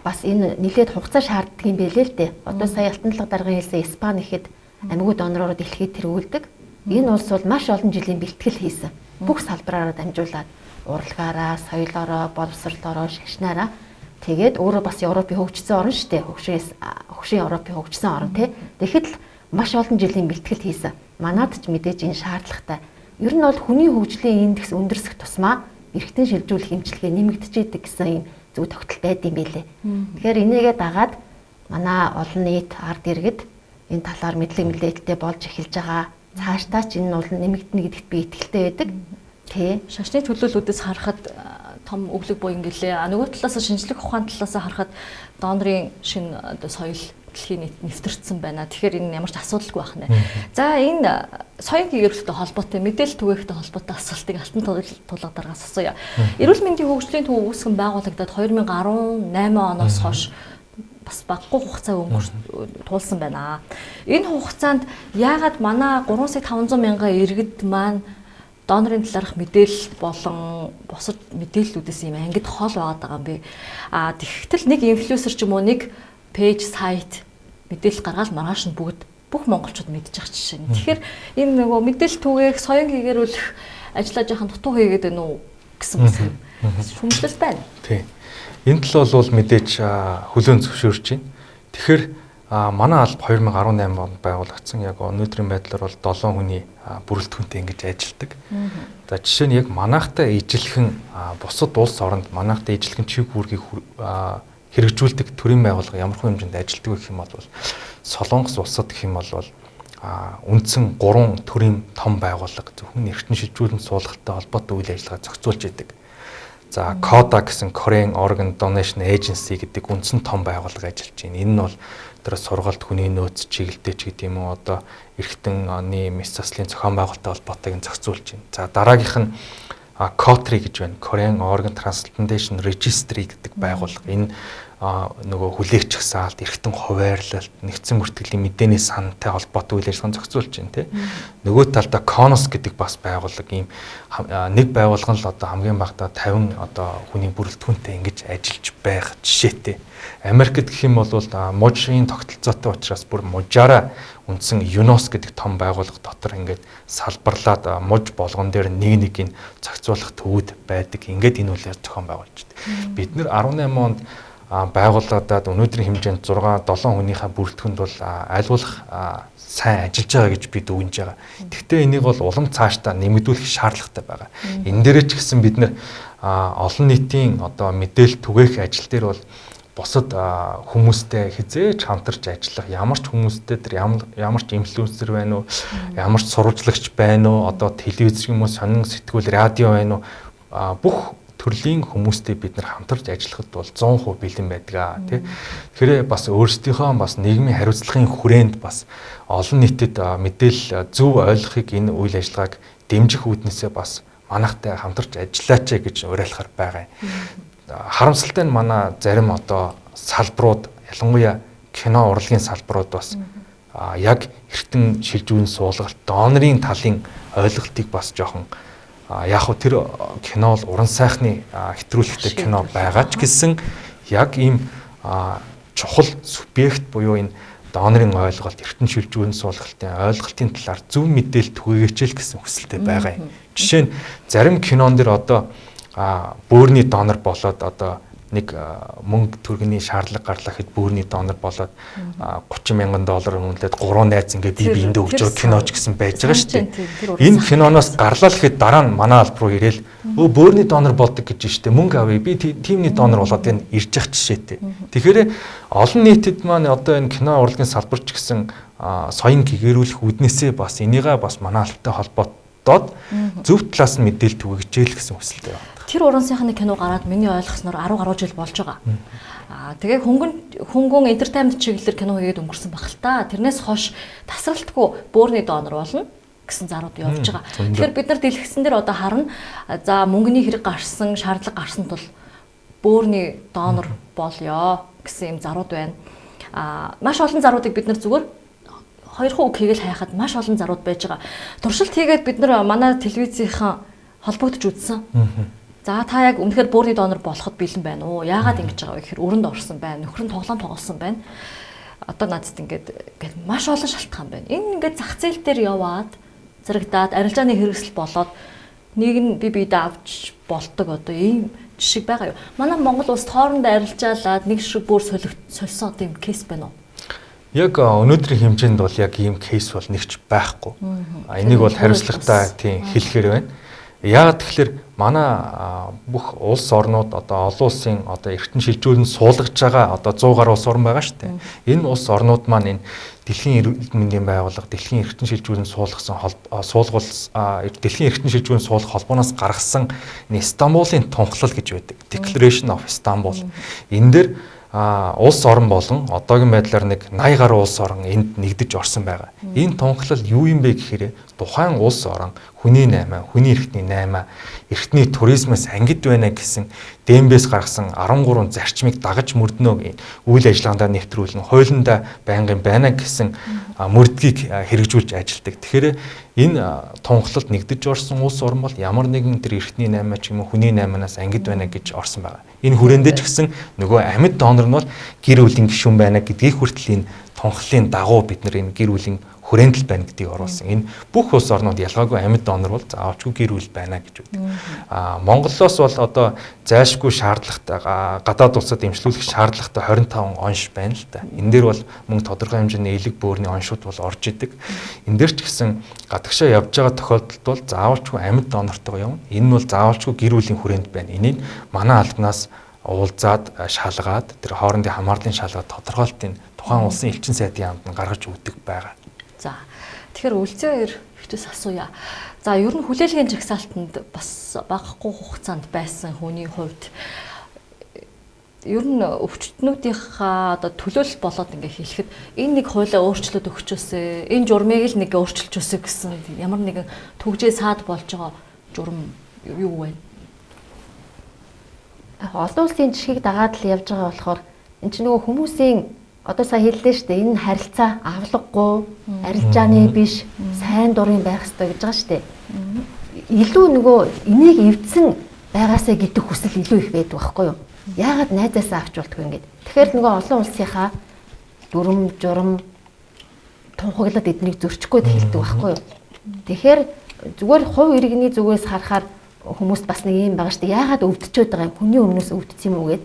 бас энэ нэлээд хугацаа шаарддаг юм байлээ л дээ. Одоо сая Алтан талга даргын хэлсэн Испани ихэд амьгүй донороор дэлхийд тэргүүлдэг. Энэ улс бол маш олон жилийн бэлтгэл хийсэн. Бүх салбараараа дамжуулаад урлагаараа, соёлоороо, боловсролоороо, шашнаараа тэгээд өөрөө бас Европын хөгжсөн орн шүү дээ. Хөгшин Европын хөгжсөн орн тий. Тэгэхэд л маш олон жилийн бэлтгэл хийсэн. Манайд ч мэдээж энэ шаардлагатай. Ер нь бол хүний хөгжлийн индекс өндөрсөх тусмаа эргэтэн шилжүүлэх хэмжлэгээ нэмэгдэж идэг гэсэн юм зөв тогтол байд юм билээ. Тэгэхээр энийгээ дагаад манай олон нийт ард иргэд энэ талаар мэдлэг мэдээлэлтэй болж эхэлж байгаа. Цаашдаа ч энэ нь бол нэмэгдэнэ гэдэгт би итгэлтэй байдаг. Тэ. Шашны төлөөллүүдээс харахад том өглөг буй ингэлээ. Нөгөө талаас шинжлэх ухааны талаас харахад донорын шинэ одоо соёл дэлхийн нийт нэвтэрсэн байна. Тэгэхээр энэ ямар ч асуудалгүй байх нэ. За энэ соёлын гэрэлтэй холбоотой мэдээлэл түгээхтэй холбоотой асуултыг Алтан тулга даргаас асууя. Эрүүл мэндийн хөгжлийн төв үүсгэн байгуулагдаад 2018 оноос хойш бас багагүй хугацаа туулсан байна. Энэ хугацаанд яагаад манай 3,500,000 иргэд маань донорын талаарх мэдээлэл болон бусад мэдээллүүдээс юм ангид хол байгаа юм бэ? Тэгэхдээ нэг инфлюенсер ч юм уу нэг пэйж, сайт мэдээлэл гаргаад маргааш нь бүх монголчууд мэдчих жишээ нь. Тэгэхээр энэ нөгөө мэдээлэл түгээх, соён гэгэрүүлэх ажиллаж яхан дутуу хийгээд байна уу гэсэн шүмжлэл байна. Тий. Энэ тал бол мэдээж хөлөөн зөвшөөрч байна. Тэгэхээр манай алба 2018 онд байгуулагдсан. Яг өнөөдрийн байдлаар бол 7 хүний бүрэлдэхүүнтэй ингэж ажилладаг. За жишээ нь яг манайхтай ижилхэн бусад улс оронд манайхтай ижилхэн чиг үүргийг хэрэгжүүлдэг төрийн байгууллага ямар хүн хэмжээнд ажилладаг гэх юм бол Солонгос улсад гэх юм бол үндсэн 3 төрийн том байгууллага зөвхөн эргэтэн шилжүүлэн суулгалттай холбоотой үйл ажиллагаа зохицуулж идэг. За CODA гэсэн Korean Organ Donation Agency гэдэг үндсэн том байгууллага ажиллаж байна. Энэ нь бол тэр сургалт хүний нөөц чиглэлтэй ч гэдэг юм уу одоо эргэтэн оны мэс заслын зохион байгуулалттай холбоотойг нь зохицуулж байна. За дараагийнх нь COTRI гэж байна. Korean Organ Transplantation Registry гэдэг байгууллага. Энэ нөгөө хүлээгч хсаалт, эргэтэн хуваарлалт, нэгдсэн бүртгэлийн мэдээний сантай холбоотой үйл ажиллагааг зохицуулж байна тий. Нөгөө талдаа CONOS гэдэг бас байгууллага ийм нэг байгууллага нь л одоо хамгийн багадаа 50 одоо хүний бүрэлдэхүүнтэй ингэж ажиллаж байх жишээтэй. Америкт гэх юм бол мужийн тогтолцоотой учраас бүр мужаараа үндсэн UNOS гэдэг том байгууллага дотор ингээд салбарлаад муж болгон дээр нэг нь зохицуулах төвүүд байдаг. Ингээд энэ үйл зохион байгуулж байна. Бид нэр 18 онд байгууллагадад өнөөдрийн хэмжээнд 6-7 хүнийхээ бүрэлдэхүүнд бол айлгуулах сайн ажиллаж байгаа гэж бид үгнэж байгаа. Гэхдээ энийг бол улам цаашдаа нэмэгдүүлэх шаардлагатай байгаа. Энэ дээрээ ч гэсэн бид нэр олон нийтийн одоо мэдээлэл түгээх ажил дээр бол бусад хүмүүстэй хизээж хамтарч ажиллах ямар ч хүмүүстэй тэр ямар ч инфлюенсер байна уу, ямар ч сурвалжлагч байна уу, одоо телевиз юм уу, сонин сэтгүүл, радио байна уу, бүх төрлийн хүмүүстэй бид нар хамтарч ажиллахад бол 100% бэлэн байдаг тий. Тэгэхээр бас өөрсдийнхөө бас нийгмийн хариуцлагын хүрээнд бас олон нийтэд мэдээлэл зөв ойлгохыг энэ үйл ажиллагааг дэмжих үүднээсээ бас манайхтай хамтарч ажиллаач гэж уриалахар байгаа юм. Харамсалтай нь манай зарим одоо салбарууд ялангуяа кино урлагийн салбарууд бас яг эргэтэн шилжүүлэн суулгалт донорын талын ойлголтыг бас жоохон яг хөө тэр кино бол уран сайхны хэтрүүлэгтэй кино байгаа ч гэсэн яг ийм чухал субъект буюу энэ донорын ойлголт эргэтэн шилжүүлэн суулгалтын ойлголтын талаар зөв мэдээлэл түгээгээч л гэсэн хүсэлтэй байгаа юм. Жишээ нь зарим кинон дэр одоо бөөрийн донор болоод одоо нэг мөнгө төгрөгийн шаардлага гарлаа гэхэд бөөрийн донор болоод $30,000 үнэлээд 3 найз ингээ бие биендээ өгч байгаа киноч гэсэн байж байгаа шүү дээ. Энэ киноноос гарлаа гэхэд дараа нь манай алба руу ирээл бөөрийн донор болдог гэж штэ мөнгө авъя би тиймний донор болоод энэ ирж явах жишээтэй. Тэгэхээр олон нийтэд маань одоо энэ кино урлагийн салбарч гэсэн соён гэгэрүүлэх үднээсээ бас энийгээ бас манай албатай холбоот холбогдоод зөв талаас нь мэдээлэл түгэжээл гэсэн хүсэлтэй байна. Тэр уран сайхны кино гараад миний ойлгосноор 10 гаруй жил болж байгаа. Тэгээ хөнгөн entertainment чиглэлээр кино хийгээд өнгөрсөн баг л та. Тэрнээс хойш тасралтгүй бөөрийн донор болно гэсэн зарууд явж байгаа. Тэгэхээр бид нар дэлгэцэн дээр одоо харна. За мөнгөний хэрэг гарсан, шаардлага гарсан тул бөөрийн донор болёо гэсэн юм зарууд байна. Маш олон заруудыг бид нар зүгээр хоёрхан үг хийгээл хайхад маш олон зарууд байж байгаа. Туршилт хийгээд бид нар манай телевизийнхэн холбогдож үзсэн. За та яг үнэхээр бөөрийн донор болоход бэлэн байна уу? Яагаад ингэж байгаа вэ гэхээр өрөнд орсон байна. Нөхөр нь тоглоом тоглосон байна. Одоо надад ингээд маш олон шалтгаан байна. Энэ ингээд зах зээл дээр яваад зэрэгдээд арилжааны хэрэгсэл болоод нэг нь биедээ авч болдог одоо ийм жишээ байгаа юу? Манай Монгол улс хоорондоо арилжаалаад нэг шиг бүр сольсон тийм кейс байна уу? Яг өнөөдрийн хэмжээнд бол яг ийм кейс бол нэгч байхгүй. Энийг бол хариуцлагатай тийм хэлэхээр байна. Яагаад тэгэхээр манай бүх улс орнууд одоо олон улсын одоо эртэн шилжүүлэн суулгаж байгаа одоо 100 гаруй улс орн байгаа шүү дээ. Энэ улс орнууд маань энэ Дэлхийн эрүүл мэндийн байгууллага, Дэлхийн эртэн шилжүүлэн суулгасан Дэлхийн эртэн шилжүүлэн суулгах холбооноос гаргасан Стамбулын тунхлал гэж байдаг. Declaration of Istanbul. Энэ дээр улс орн болон одоогийн байдлаар нэг 80 гаруй улс орн энд нэгдэж орсон байгаа. Энэ тунхлал юу юм бэ гэхээр тухайн улс орн хүний 8, хүний эрхтний 8, эрхтний туризмаас ангид байна гэсэн ДМБ-с гаргасан 13 зарчмыг дагаж мөрднөө үйл ажиллагаандаа нэвтрүүлэн хуулиндаа байнгын байна гэсэн мөрдгийг хэрэгжүүлж ажилладаг. Тэгэхээр энэ тунхлалд нэгдэж орсон улс орн бол ямар нэгэн тэр эрхтний 8 ч юм уу хүний 8-аас ангид байна гэж орсон байгаа. Энэ хүрээндээ ч гэсэн нөгөө амьд донор нь бол гэр бүлийн гишүүн байна гэдгийг хүртэл энэ тунхлын дагуу бид нар энэ гэр бүлийн хүрээндэл байна гэдгийг оруулсан. Энэ бүх улс орнууд ялгаагүй амьд донор бол заавалчгүй гэр бүл байна гэж үүдэг. Монголоос бол одоо зайлшгүй шаардлагатай гадаад улсад эмчлүүлэх шаардлагатай 25 онш байна л да. Энэ дээр бол мөн тодорхой хэмжээний элэг бөөрийн оншууд бол орж идэг. Энэ дээр ч гэсэн гадагшаа явж байгаа тохиолдолд бол заавалчгүй амьд донортойгоо явна. Энэ нь бол заавалчгүй гэр бүлийн хүрээнд байна. Энийг манай албанаас уулзаад шалгаад тэр хоорондын хамаарлын шалгаад тодорхойлтын тухайн улсын элчин сайдын яамд нь гаргаж өгдөг байгаа. За тэгэхээр үлзий хоёр ихтэйс асууя. За ер нь хүлээлгийн жагсаалтанд бас багахгүй хугацаанд байсан хүний хувьд ер нь өвчтнүүдийнхаа одоо төлөөлөл болоод ингээ хэлэхэд энэ нэг хуулиа өөрчлөлт өгчөөсэй, энэ журмыг л нэг өөрчилжөөсэй гэсэн ямар нэгэн төгжээ саад болж байгаа журам юу вэ? Олон улсын жишгийг дагаад л явж байгаа болохоор энэ чинь нөгөө хүмүүсийн одоо сая хэллээ шүү дээ. Энэ харилцаа авлаггүй, арилжааны биш, сайн дурын байх ёстой гэж байгаа шүү дээ. Илүү нөгөө энийг эвдсэн байгаасаа гэдэг хүсэл илүү их байдаг байхгүй юу? Яагаад найзаасаа авч болтгоо ингэж. Тэгэхээр нөгөө олон улсынхаа дүрм, журам тунхаглаад эднийг зөрчихгүй хэлдэг байхгүй юу? Тэгэхээр зүгээр хувь иргэний зүгээс харахаар хүмүүс бас нэг юм байгаа шүү дээ. Яагаад өвдчихэд байгаа юм? Хүний өмнөөс өвдсөн юм уу гэд.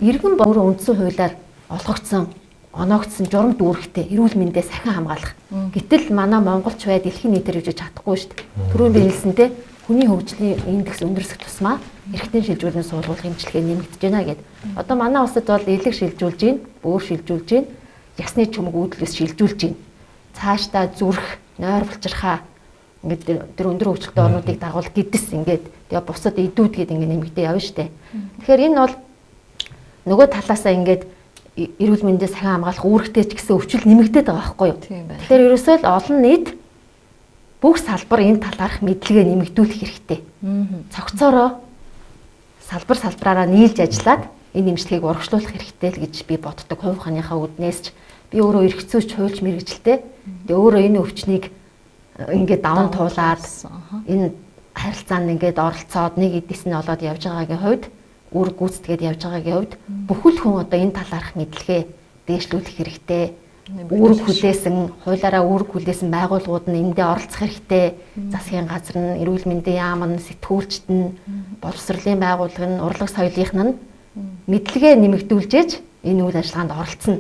Иргэн өөрөө үндсэн хуулиар олгогдсон, оноогдсон журам дүүрэгтэй эрүүл мэндээ сахин хамгаалах. Гэтэл манай монголч бай дэлхийн нийтээр үжиж чадахгүй шүү дээ. Түрүүн би хэлсэнтэй хүний хөгжлийн индекс өндөрсөх тусмаа эрхтэн шилжүүлэн суулгах хэмжлэгээ нэмэгдэж байна гэд. Одоо манай улсад бол элэг шилжүүлж гин, бөөр шилжүүлж гин, ясны чумаг үүдлээс шилжүүлж гин. Цаашдаа зүрх, нойр булчирхаа ингээд тэр өндөр хөгжилтэй орнуудыг дагуул гэдэс ингээд тэгээ бусад эдүүд гээд ингээд нэмэгдээ явна штэ. Тэгэхээр энэ бол нөгөө талаасаа ингээд эрүүл мэндээ сахин хамгаалах үүрэгтэй ч гэсэн өвчл нэмэгдээд байгаа байхгүй юу? Тэгэхээр ерөөсөө л олон нийт бүх салбар энэ талаарх мэдлэгээ нэмэгдүүлэх хэрэгтэй. Цогцоороо салбараараа нийлж ажиллаад энэ эмчилгээг урагшлуулах хэрэгтэй л гэж би боддог. Хувь ханыхаа үднээс ч би өөрөө эргэцүүч хуульч мэрэгжилтэй. Тэгээ өөрөө энэ өвчнийг ингээд даван туулаад энэ харилцаанд ингээд оролцоод нэг эдис нь олоод явж байгаагийн хувьд үүрэг гүйцэтгээд явж байгаагийн хувьд бүхэл хүн одоо энэ талаарх мэдлэгээ дээшлүүлэх хэрэгтэй. Үүрэг хүлээсэн, хуулиараа үүрэг хүлээсэн байгууллагууд нь эндээ оролцох хэрэгтэй. Засгийн газар нь, эрүүл мэндийн яам нь, сэтгүүлчт нь, боловсролын байгууллага нь, урлаг соёлынх нь мэдлэгээ нэмэгдүүлж энэ үйл ажиллагаанд оролцсон.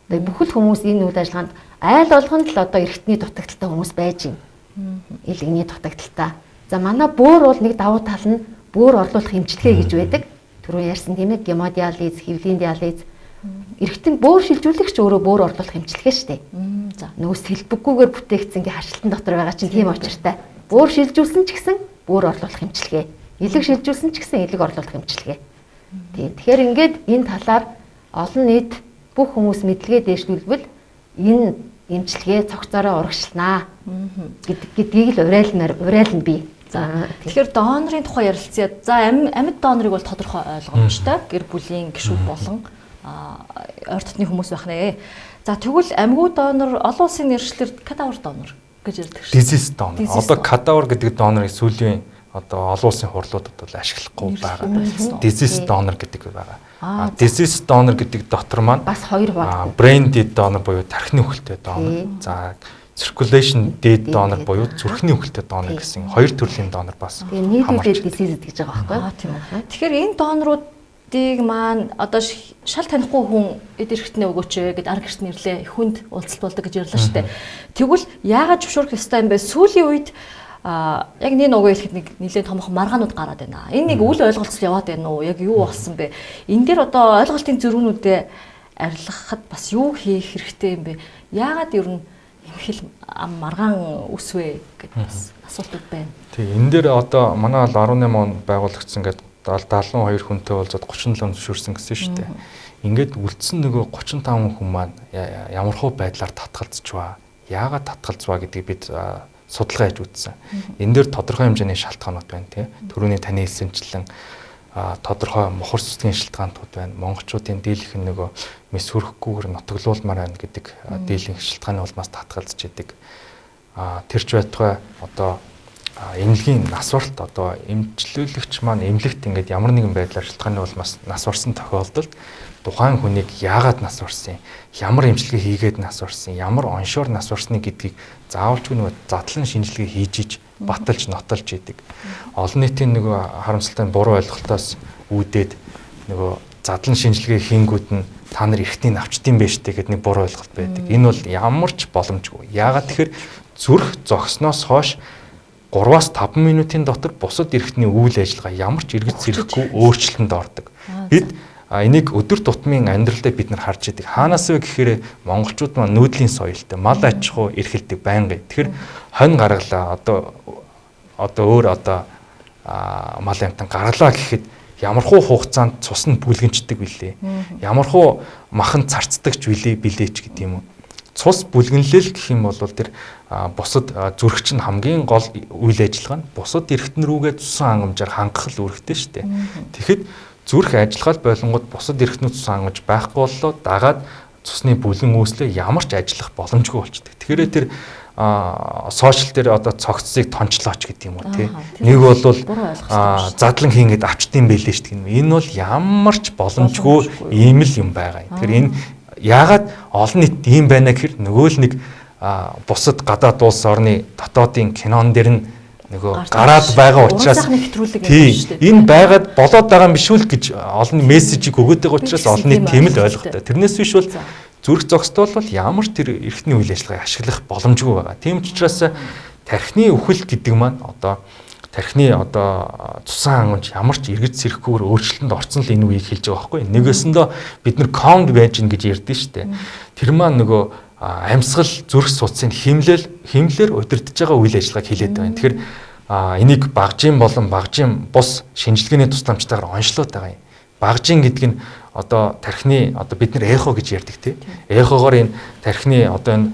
Тэгээ бүхэл хүмүүс энэ үйл ажиллагаанд айл болгонд л одоо эрхтний дутагдaltaй хүмүүс байж байна. Илгэний дутагдaltaй. За манай бөөр бол нэг давуу тал нь бөөр орлуулах эмчилгээ гэж байдаг. Түрүү ярьсан тийм ээ, гемодиализ, хевлийн диализ. Эрхтэн бөөр шилжүүлэгч өөрөө бөөр орлуулах эмчилгээ шүү дээ. За нөгөө сэлбэггүйгээр бүтээгдсэн ингээ хашлтан дотор байгаа чинь тийм очиртай. Бөөр шилжүүлсэн ч гэсэн бөөр орлуулах эмчилгээ. Элэг шилжүүлсэн ч гэсэн элэг орлуулах эмчилгээ. Тийм. Тэгэхээр ингээд энэ талаар олон нийт бүх хүмүүс мэдлэгээ дэвшүүлбэл энэ эмчилгээ цогцоороо урагшлнаа гэдгийг л уриална би. За тэгэхээр донорын тухай ярилцъя. За амьд донорыг бол тодорхой ойлгомжтой. Гэр бүлийн гишүүд болон ойр дотны хүмүүс байх нэ. За тэгвэл амьгүй донор олон улсын нэршлэр кадавр донор гэж ярьдаг шүү. Disease donor. Одоо кадавр гэдэг донорыг сүүлийн одоо олон улсын хурлуудад бол ашиглахгүй байгаа. Disease donor гэдэг байгаа. Disease donor гэдэг дотор маань бас хоёр байна. Brain dead donor буюу тархины үхэлтэй донор. За circulation dead donor буюу зүрхний үхэлтэй донор гэсэн хоёр төрлийн донор бас. Тэгээ нийлүүлээд disease гэж байгаа байхгүй юу? Тийм үү. Тэгэхээр энэ доноруудыг маань одоо шал танихгүй хүн эд эрхтнээ өгөөч гэд ар гэрт нэрлээ хүнд уулзалтуулдаг гэж ярьлаа шүү дээ. Тэгвэл яагаад зөвшөөрөх ёстой юм бэ? Сүүлийн үед яг нэг уг хэлэхэд нэг нэлээд томхон маргаанууд гараад байна. Энэ нэг үл ойлголцол яваад байна уу? Яг юу болсон бэ? Энэ дээр одоо ойлголтын зөрүүнүүдэд арилгахад бас юу хийх хэрэгтэй юм бэ? Яагаад ер нь хэл маргаан үсвэ гэдэг бас асуултууд байна. Тэг энэ дээр одоо манай бол 18 он байгуулагдсан гэдэг 72 хүнтэй уулзаад 37 зөвшөөрсөн гэсэн шүү дээ. Ингээд үлдсэн нөгөө 35 хүн маань ямархуу байдлаар татгалзчихва. Яагаад татгалзва гэдгийг бид судалгаа хийж үзсэн. Энэ дээр тодорхой хэмжээний шалтгаанууд байна тий. Төрөний таны хэлсэнчлэн тодорхой мохор сүсгийн шалтгаантууд байна. Монголчуудын дийлэх нөгөө мэс хөрөхгүйгээр нутаглуулмаар байна гэдэг дийлэх шалтгааны улмаас татгалзж идэг. Тэрч байтугай одоо эмнэлгийн нас баралт одоо эмчлүүлэгч маань эмнэлэгт ингээд ямар нэгэн байдлаар шалтгааны улмаас нас барсан тохиолдолд тухайн хүнийг яагаад нас барсан, ямар эмчилгээ хийгээд нас барсан, ямар оншоор нас барсны гэдгийг заавалчгүй нөгөө задлан шинжилгээ хийж иж баталж нотолж идэг. Олон нийтийн нөгөө харамсалтай буруу ойлголтоос үүдээд нөгөө задлан шинжилгээ хийнгүүд нь та нар эртний навчдсан байж тээ гэдэг нэг буруу ойлголт байдаг. Энэ бол ямар ч боломжгүй. Яагаад тэгэхээр зүрх зогсноос хойш 3-5 минутын дотор бусад эрхтний үйл ажиллагаа ямар ч эргэж зэрэхгүй өөрчлөлтөнд ордог. Бид энийг өдөр тутмын амьдралдаа бид нар харж байдаг. Хаанаас вэ гэхээр монголчууд маань нүүдлийн соёлтой, мал аж ахуй эрхэлдэг байнгын. Тэгэхээр хонь гаргалаа одоо мал амтан гаргалаа гэхэд ямархуу хугацаанд цус нь бүлгэнчдэг билээ. Ямархуу махан царцдагч билээ ч гэдэг юм уу. Цус бүлгэнлэл гэх юм бол тэр бусад зүрхч нь хамгийн гол үйл ажиллагаа нь бусад эрхтэн рүүгээ цусан хангамжаар хангах л үүрэгтэй шүү дээ. Тэгэхэд зүрх ажиллагаал болонгууд бусад эрхтнүүд цусан хангамж байхгүй боллоо дагаад цусны бүлгэн үүслээ ямар ч ажиллах боломжгүй болчихдээ. Тэгэхээр тэр сошиал дээр одоо цогцсыг тончлооч гэдэг юм уу тий. Нэг бол задлан хийнгээд авчдсан байлээ шүү дээ. Энэ бол ямар ч боломжгүй ийм л юм байгаа. Тэгэхээр энэ яагаад олон нийт ийм байна гэхээр нөгөө л нэг бусад гадаад улс орны дотоодын кинон дэр нь нөгөө гараад байгаа учраас энэ байгаад болоод байгаа юм биш үү гэж олон мессежийг өгöd байгаа учраас олон нийт тийм л ойлгохтой. Тэрнээс биш бол зүрх зогсдол бол ямар ч тэр эрхтний үйл ажиллагааг ашиглах боломжгүй байгаа. Тийм ч учраас тархины үхэл гэдэг маань одоо тархины цусан хангамж ямар ч эргэж сэрэхгүйгээр өөрчлөлтөнд орсон л энэ үеийг хэлж байгаа байхгүй. Нэгээсэндээ бид нар calmed байж гин гэж ярьдэн штэ. Тэр маань нөгөө амьсгал зүрх судсын хэмлэлээр удирдах байгаа үйл ажиллагааг хэлээд байна. Тэгэхээр энийг багжийн болон багжийн бус шинжилгээний тусламжтайгаар онцлоод байгаа юм. Багжийн гэдэг нь одоо тархины бид нар эхо гэж ярьдаг тий. Эхогоор энэ тархины энэ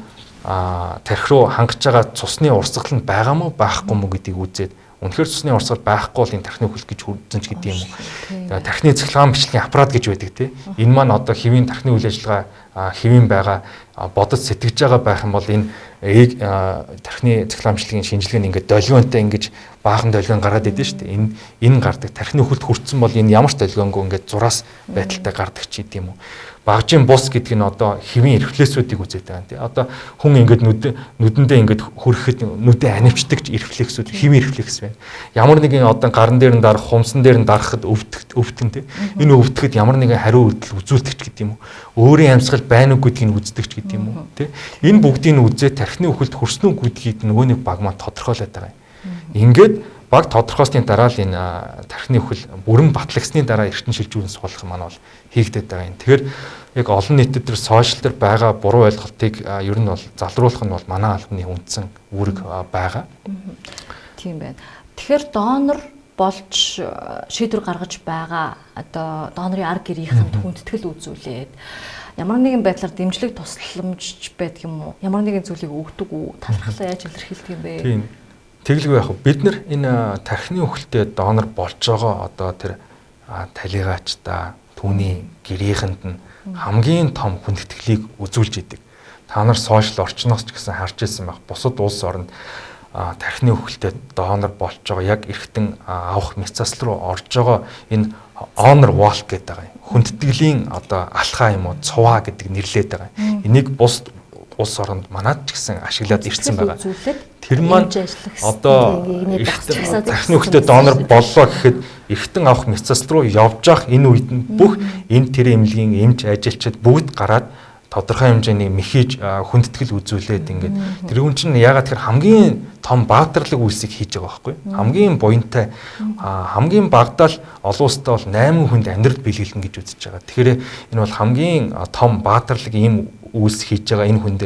тархи руу хангаж байгаа цусны урсгал нь байгаа мó байхгүй мó гэдгийг үзээд үнэхээр цусны урсгал байхгүй бол энэ тархины үхэл гэж хүрдэн ч гэдэг юм уу. Тархины цэцлэгаан бичлэгийн аппарат гэж байдаг тий. Энэ маань одоо хэвийн тархины үйл ажиллагаа хэвийн байгаа бодож сэтгэж байгаа байх юм бол энэ тархины цэцлэгаан бичлэгийн шинжилгээ нь ингээд долгионтой ингэж баахан долгион гараад идэв шүү дээ. Энэ гардаг тархины үхэлд хүрсэн бол энэ ямар ч долгионгүй ингээд зураас байдалтай гардаг ч гэдэм үү. Багжийн бус гэдэг нь одоо хэвийн рефлексүүдийг үзээд байгаа юм тий. Одоо хүн ингээд нүдэндээ ингээд хүрэхэд нүдээ анивчдаг рефлексүүд хэвийн рефлекс байна. Ямар нэгэн одоо гарн дээр нь дарах, хумсан дээр нь дарахад өвтгөн тий. Энэ өвтгөхөд ямар нэгэн хариу үйлдэл үзүүлдэг ч гэдэг юм уу. Өөрийн амьсгал байна уу гэдгийг үздэг ч гэдэг юм уу тий. Энэ бүгдийг нь үзээд тархины үхэлд хүрсэн үү гэдгийг нөгөө нэг баг маань тодорхойлоод байгаа юм. Ингээд баг тодорхойлсны дараа л энэ тархины үхэл бүрэн батлагсны дараа эртэн шилжүүлэн суулгах маань бол хийгдэт байгаа юм. Тэгэхээр яг олон нийтэд төр сошиал дээр байгаа буруу ойлголтыг ер нь бол залруулах нь бол манай албаны үндсэн үүрэг байгаа. Тийм байна. Тэгэхээр донор болж шийдвэр гаргаж байгаа одоо донорын арга гэрийнхэнд хүндэтгэл үзүүлээд ямар нэгэн байдлаар дэмжлэг тусламжч байдаг юм уу? Ямар нэгэн зүйлийг өгдөг үү? Талархлаа яаж илэрхийлдэг юм бэ? Тийм. Тэглгүй яг бид нар энэ тархины үхэлтэд донор болж байгаа одоо тэр талигаач та түүний гэрийнхэнд нь хамгийн том хүндэтгэлийг үзүүлж идэг. Та нар сошиал орчноос ч гэсэн харж ирсэн байх. Бусад улс орнд тархины үхэлтэд донор болж байгаа яг эргэтэн авах мяцаас руу орж байгаа энэ honor walk гэдэг байгаа юм. Хүндэтгэлийн одоо алхаа юм уу, цуваа гэдэг нэрлээд байгаа юм. Энийг бус улс оронд манад ч гэсэн ашиглаад ирсэн байгаа. Тэр маань одоо тархины үхэлтэд донор боллоо гэхэд эргэтэн авах мяцаас руу явж явах энэ үед нь бүх энэ тэр эмнэлгийн эмч ажилчид бүгд гараад тодорхой хэмжээний мэхийж хүндэтгэл үзүүлээд ингээд тэр үн чинь ягаад тэр хамгийн том баатарлаг үйлсийг хийж байгаа байхгүй хамгийн буянтай хамгийн багадаа л олон улстай бол 8 хүнд амьдрал биелгэлнэ гэж үзэж байгаа. Тэгэхээр энэ бол хамгийн том баатарлаг ийм үйлс хийж байгаа энэ хүнд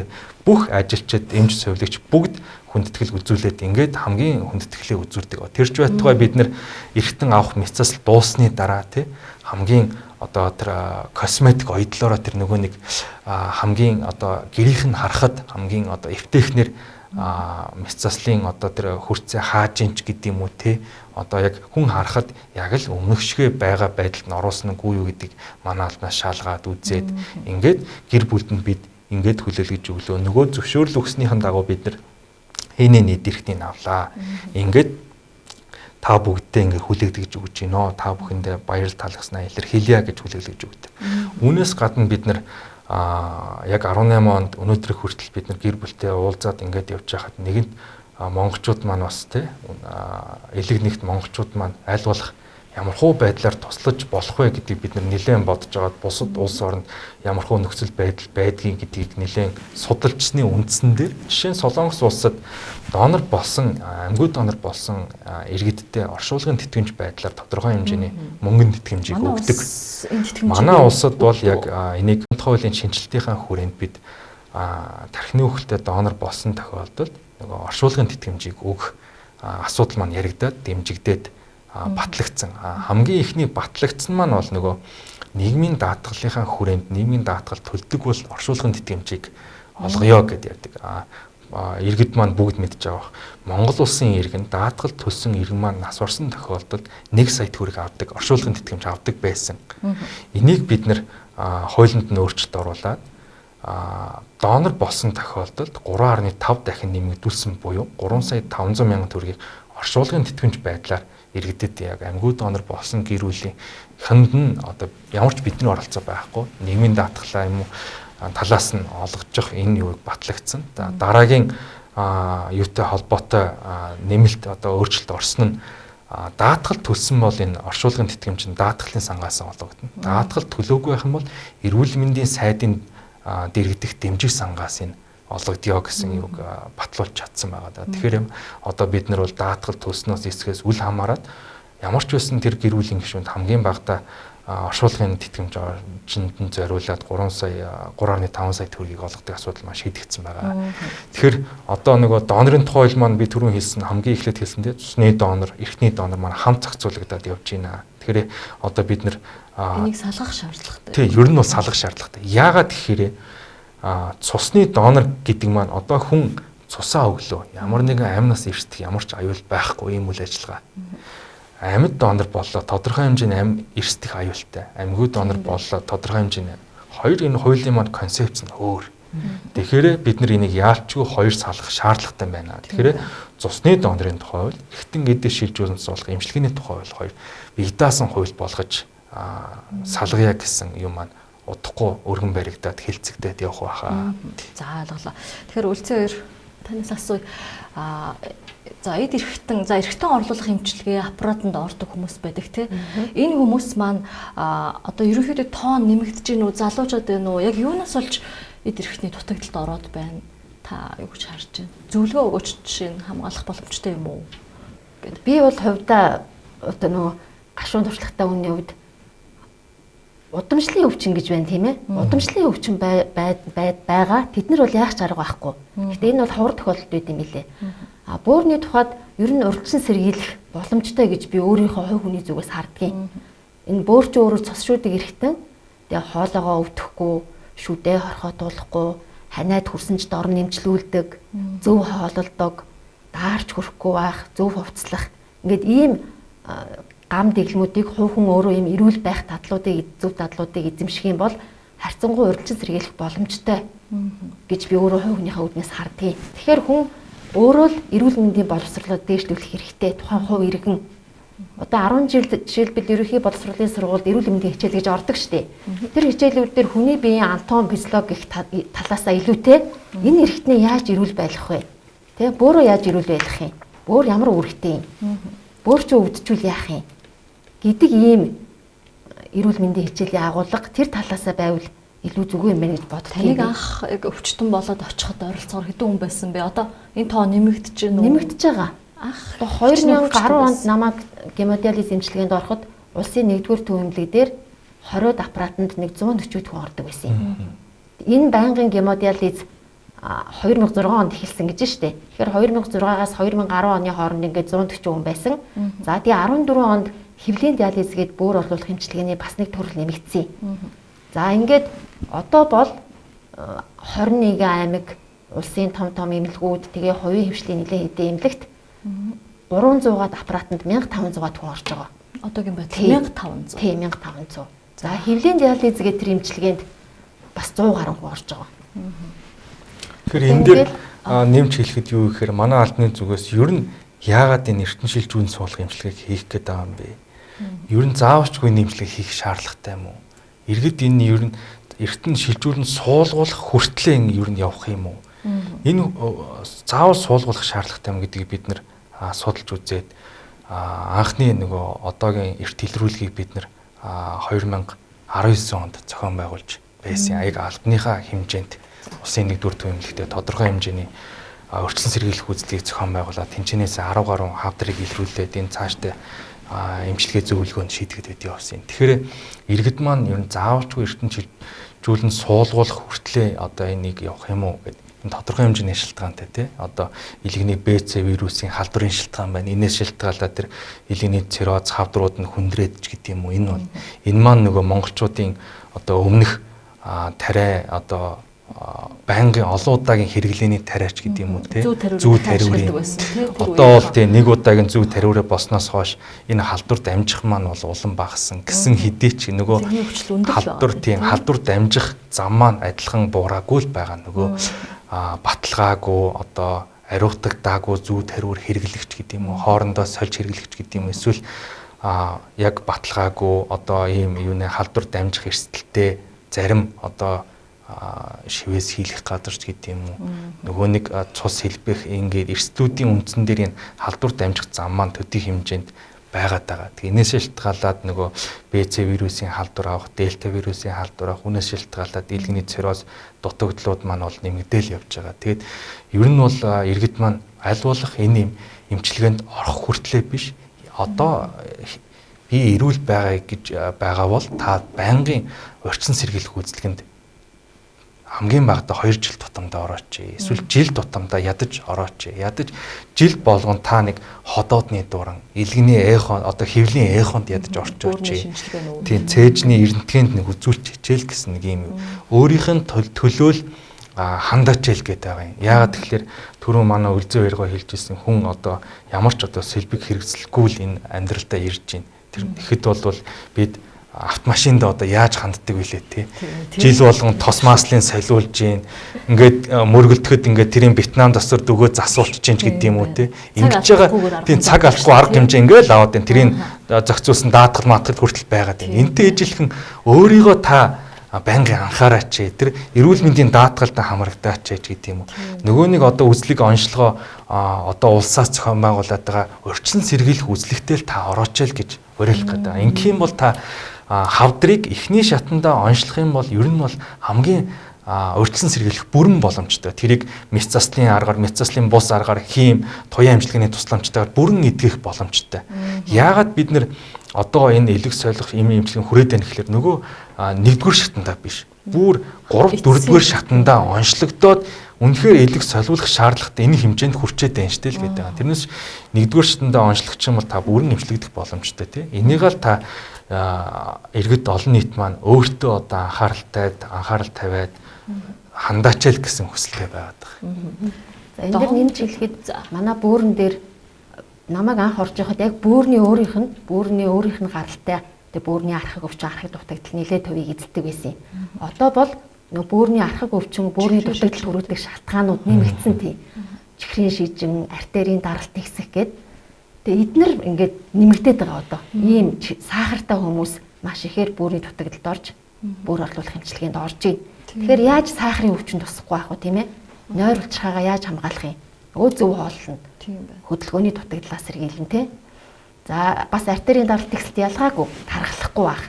бүх ажилчид эмч сувилагч бүгд хүндэтгэл үзүүлээд ингээд хамгийн хүндэтгэлээ үзүүлдэг. Тэр ч байтугай бид нэр эргэтэн авах мяцаас дуусны дараа тий хамгийн одоо тэр косметик ойдлороо тэр нөгөө нэг хамгийн одоо гэрийнх нь харахад хамгийн одоо эвтэхнэр мяцаслын одоо тэр хөрцөө хааж инч гэдэг юм уу те одоо яг хүн харахад яг л өмнөхшгөө байгаа байдалд нь оруулснаггүй юу гэдгийг манай албанаас шалгаад үзээд ингээд гэр бүлд нь бид ингээд хүлээлгэж өглөө нөгөө зөвшөөрөл өгснийхэн дагуу бид нар хийнэ нийт эрхтнийг авлаа ингээд та бүгдээ ингээ хүлээлгэж өгч гинөө та бүхэндээ баяр талхснаа илэрхийлье гэж хүлээлгэж өгдөг. Үүнээс гадна бид нар яг 18 онд өнөөдрийг хүртэл бид нар гэр бүлтэй уулзаад ингээд явж байхад нэгэнт монголчууд маань бас тий элэг нэгт монголчууд маань аль болох ямар хуу байдлаар туслаж болох вэ гэдгийг бид нар нэлээд бодож байгаад бусад улс оронд ямар хуу нөхцөл байдал байдгийг гэдгийг нэлээд судалжсны үндсэн дээр жишээ нь Солонгос улсад донор болсон амьгууд донор болсон иргэдтэй оршуулгын тэтгэмж байдлаар тодорхой хэмжээний мөнгөнд тэтгэмжийг өгдөг. Манай улсад бол яг энийг хуулийн шинжилтийнхаа хүрээнд бид тархины үхэлтэд донор болсон тохиолдолд нөгөө оршуулгын тэтгэмжийг өгөх асуудал маань яригадаад дэмжигдээд батлагдсан. Хамгийн ихний батлагдсан маань бол нөгөө нийгмийн даатгалынхаа хүрээнд нийгмийн даатгал төлдөг бол оршуулгын тэтгэмжийг олгоё гэдээ ярьдаг. Иргэд маань бүгд мэдж байгаа. Монгол улсын иргэн даатгал төлсөн иргэн маань нас орсон тохиолдолд 1 сая төгрөг авдаг, оршуулгын тэтгэмж авдаг байсан. Энийг бид нэр хуулинд нь өөрчлөлт оруулаад донор болсон тохиолдолд 3.5 дахин нэмэгдүүлсэн буюу 3 сая 500 мянган төгрөгийг оршуулгын тэтгэмж байдлаар иргэдэд яг амьгууд донор болсон гэр бүлийн хүнд нь одоо ямар ч бидний оролцоо байхгүй нийгмийн даатгалаа юм уу талаас нь олгож энэ юуг батлагдсан. Дараагийн юутай холбоотой нэмэлт одоо өөрчлөлт орсон нь даатгал төлсөн бол энэ оршуулгын тэтгэмж нь даатгалын сангаас олгогдно. Даатгал төлөөгүй байх юм бол эрүүл мэндийн сайдын дэргэдэх дэмжих сангаас энэ олгодё гэсэн юг батлуулж чадсан байгаа да. Тэгэхээр одоо бид нар бол даатгал төлснөөс эсгээс үл хамааран ямар ч байсан тэр гэр бүлийн гишүүнд хамгийн багадаа оршуулгын тэтгэмжинд зориулаад 3 сая 3.5 сая төгрөгийг олгодог асуудал маань шийдэгдсэн байгаа. Тэгэхээр одоо нөгөө донорын тухай маань би түрүүн хэлсэн хамгийн эхлээд хэлсэн дээ цусны донор, эрхтний донор маань хамт зохицуулагдаад явж байна. Тэгэхээр одоо бид нар энийг салгах шаардлагатай. Тийм, ер нь бол салгах шаардлагатай. Яагаад гэхээр цусны донор гэдэг маань одоо хүн цусаа өглөө ямар нэгэн амьнаас эрсдэх ямар ч аюул байхгүй ийм үйл ажиллагаа. Амьд донор боллоо тодорхой хэмжээний амь эрсдэх аюултай. Амьгууд донор боллоо тодорхой хэмжээний. Хоёр энэ хуулийн маань концепц нь өөр. Тэгэхээр бид нар энийг яалчгүй хоёр салгах шаардлагатай байна. Тэгэхээр цусны донорын тухай бол эргэтэн эдээ шилжүүлэн суулгах эмчилгээний тухай бол хоёр бигдаасан хууль болгож салгая гэсэн юм маань удахгүй өргөн баригдаад хилцэгдээд явах байхаа. За ойлголоо. Тэгэхээр үлцэн хоёр танаас асууя. За эд эргэтэн орлуулах эмчилгээ аппаратанд ордог хүмүүс байдаг тийм. Энэ хүмүүс маань одоо ерөнхийдөө тоон нэмэгдэж гин үү, залуучууд байна уу? Яг юунаас болж эд эрхтний дутагдалд ороод байна? Та юу гэж харж байна? Зөвлөгөө өгөөч жишээ нь хамгаалах боломжтой юм уу? Гэт би бол хувьдаа одоо нөгөө гашуун туршлагатай үнийн хувьд удамшлын өвчин гэж байна тийм ээ. Удамшлын өвчин байгаа. Тэд нар бол яах ч арга байхгүй. Гэтэ энэ бол ховор тохиолдолд байд юм билээ. Бөөрийн тухайд ер нь урьдчилан сэргийлэх боломжтой гэж би өөрийнхөө хувь хүний зүгээс хардгийг. Энэ бөөр чи өөрөө цус шүүдийг эрэхтэн тэгээ хоолоогоо өвдөхгүй, шүдээ хорхоо туулахгүй, ханаад хүрсэнч дор нэмжлүүлдэг, зөв хоололдог, даарч хөрөхгүй байх, зөв хувцлах. Ингээд ийм гам дэглэмүүдийг хувь хүн өөрөө ийм эрүүл байх зөв дадлуудыг эзэмших юм бол харьцангуй урьдчилан сэргийлэх боломжтой гэж би өөрөө хувь хүнийхээ үднээс хардгийг. Тэгэхээр хүн өөрөө л эрүүл мэндийн боловсролоо дээшлүүлэх хэрэгтэй. Тухайн хувь иргэн одоо 10 жил жишээлбэл ерөнхий боловсролын сургуульд эрүүл мэндийн хичээл гэж ордог штеп. Тэр хичээлүүд дээр хүний биеийн анатоми физиологи гэх талаасаа илүүтэй энэ эрхтний яаж эрүүл байх вэ? Тэ бөөрөө яаж эрүүл байх юм? Бөөр ямар үүрэгтэй юм? Бөөр чи өвдчихвэл яах юм? Гэдэг ийм эрүүл мэндийн хичээлийн агуулга тэр талаасаа байвал илүү зүгөө юм байна гэж боддог. Таныг анх яг өвчтөн болоод очиход ойролцоогоор хэдэн хүн байсан бэ? Одоо энэ тоо нэмэгдэж байна уу? Нэмэгдэж байгаа. Анх 2010 онд намайг гемодиализ эмчилгээнд ороход улсын 1-р төв эмнэлэг дээр 20 аппаратанд 140 хүн ордог байсан юм. Энэ байнгын гемодиализ 2006 онд эхэлсэн гэж штэ. Тэгэхээр 2006-аас 2010 оны хооронд ингээд 140 хүн байсан. За тэгээ 14 онд хэвлэлийн диализ гээд бөөр орлуулах эмчилгээний бас нэг төрөл нэмэгдсэн. За ингээд одоо бол 21 аймаг улсын том эмнэлгүүд тэгээ хувийн хвшлийн нэлээд хэдэн эмнэлэгт 300-аад аппаратанд 1500 хүн орж байгаа. Одоогийн байдлаар 1500. Тийм 1500. За хэвлэлийн диализ гээд тэр эмчилгээнд бас 100 гаруй хүн орж байгаа. Тэгэхээр энэ дээр нэмж хэлэхэд юу гэхээр манай албаны зүгээс ер нь яагаад энэ эртэн шилжүүлэн суулгах эмчилгээг хийх гээд байгаа юм бэ? Ер нь заавчгүй нэмжлэг хийх шаардлагатай юм уу? Иргэд энэ ер нь эртэн шилжүүлэн суулгуулах хүртлээр ер нь явах юм уу? Энэ заавал суулгуулах шаардлагатай юм гэдгийг бид нэр судалж үзээд анхны нөгөө одоогийн эрт илрүүлгийг бид нэр 2019 онд зохион байгуулж байсан. Яг албаныхаа хэмжээнд улсын 1-р төв эмнэлэгтээ тодорхой хэмжээний өрчлөн сэргийлэх үзлийг зохион байгуулаад тэнцэнээс 10 гаруй хавдрыг илрүүлээд энэ цаашдаа эмчилгээ зөвлөгөөнд шийдгээд байдгийг явсан. Тэгэхээр иргэд маань ер нь заавалчгүй эртэн шилжүүлэн суулгуулах хүртлээр одоо энийг явах юм уу гэдэг энэ тодорхой хэмжээний шалтгаантай тий. Одоо илгэний БЦ вирусын халдварын шалтгаан байна. Энээс шалтгаалаад тэр илгэний цирроз хавдрууд нь хүндрээд ч гэдэг юм уу. Энэ маань нөгөө монголчуудын одоо өмнөх тариа одоо байнгын олон удаагийн хэрэглээний тариач гэдэг юм уу те зүү тариурын одоо бол тийм нэг удаагийн зүү тариураа босноос хойш энэ халдвар дамжих маань бол улам багассан гэсэн хэдий ч нөгөө халдвар дамжих зам маань адилхан буураагүй л байгаа нөгөө баталгаагүй одоо ариутагдаагүй зүү тариур хэрэглэгч гэдэг юм уу хоорондоо сольж хэрэглэгч гэдэг юм эсвэл яг баталгаагүй одоо ийм юуны халдвар дамжих эрсдэлтэй зарим одоо шивээс хийлгэх газарч гэдэг юм уу нөгөө нэг цус хэлбэх ингээд эрсдлүүдийн үндсэн дээр энэ халдвар дамжих зам маань төдий хэмжээнд байгаад байгаа. Тэгээ энэс шалтгаалаад нөгөө БЦ вирусын халдвар авах, дельта вирусын халдвар авах, үнээс шалтгаалаад илгэний цирроз дутагдлууд маань бол нэмэгдээл явж байгаа. Тэгээд ер нь бол иргэд маань аль болох энэ эмчилгээнд орох хүртлээр биш одоо би эрүүл байгаа гэж байгаа бол та байнгын урьдчилан сэргийлэх үйлчилгээнд хамгийн багадаа 2 жил тутамдаа орооч. Эсвэл жил тутамдаа ядаж орооч. Ядаж жил болгон та нэг ходоодны дуран, илгэний эхон, одоо хэвлийн эхонд ядаж орчооч. Тийм цээжний эрдэнэтгэнд нэг үзүүлч хичээл гэсэн нэг юм. Өөрийнх нь төлөөл хандаач хэл гээд байгаа юм. Яагаад тэгэхээр түрүүн манай Үлзэн баяргаа хэлжсэн хүн одоо ямар ч одоо сэлбэг хэрэгсэлгүй л энэ амьдралдаа ирж байна. Тэр ихэд бол бид автомашинд одоо яаж ханддаг вүлээ тий. Жил болгон тос маслын солиулж гин ингээд мөргөлдөхөд ингээд тэрийн Вьетнам засвар дөгөө засуулчих чинь гэдэг юм уу тий. Ингэж байгаа тийм цаг алахгүй арга хэмжээ ингээд аваад байна. Тэрийн зохицуулсан даатгал маатгал хүртэл байгаад байна. Энтэй ижилхэн өөрийгөө та байнгын анхаараач. Тэр эрүүл мэндийн даатгалтай хамрагдаач гэдэг юм уу. Нөгөө нэг одоо үзлэг онцлогоо одоо улсаас зохион байгуулад байгаа урьдчилан сэргийлэх үзлэгтэй л та орооч л гэж уриалах гэдэг. Ингэхийн бол та хавдрыг эхний шатанда онцлох юм бол ер нь бол хамгийн урьдчилан сэргийлэх бүрэн боломжтой. Тэрийг мэс заслын аргаар, мэс заслын бус аргаар хийм, туяа эмчилгээний тусламжтайгаар бүрэн эдгэх боломжтой. Яагаад бид нэр одоо энэ элэг солих эмчилгээний хүрээд байна гэхээр нөгөө 1-р шатандаа биш. Бүр 3-4-р шатандаа онцлогдоод үнэхээр элэг солиулах шаардлагатай энэ хэмжээнд хүрчээд байна штэ л гэдэг. Тэрнээс нэгдүгээр шатндаа онцлогч юм бол та бүрэн эмчлэгдэх боломжтой тий. Энийг л та иргэд олон нийт маань өөртөө одоо анхаарал тавиад хандаачаал гэсэн хүсэлтэй байгаад байна. За энэ дэр нэмж хэлэхэд манай бөөрөн дээр намайг анх орж байхад яг бөөрний өөрийнх нь гаралтай тэгээ бөөрний архаг өвчин архаг дутагдал нэлээд төвийг эзэлдэг байсан юм. Одоо бол нөгөө бөөрний архаг өвчин бөөрний дутагдал төрүүлдэг шалтгаанууд нэмэгдсэн тийм. Чихрийн шижин, артерийн даралт ихсэх гээд тэгээ эднэр ингээд нэмэгдээд байгаа одоо. Ийм сахартай хүмүүс маш ихээр бөөрийн дутагдалд орж бөөр орлуулах эмчилгээнд орж байна. Тэгэхээр яаж сахарын өвчин тусахгүй байх вэ тийм ээ? Нойр улчраагаа яаж хамгаалах юм? Өө зөв хооллоно. Тийм байна. Хөдөлгөөний дутагдлаас сэргийлнэ тий. За бас артерийн даралт ихсэлт ялгаагүй тархалахгүй байх.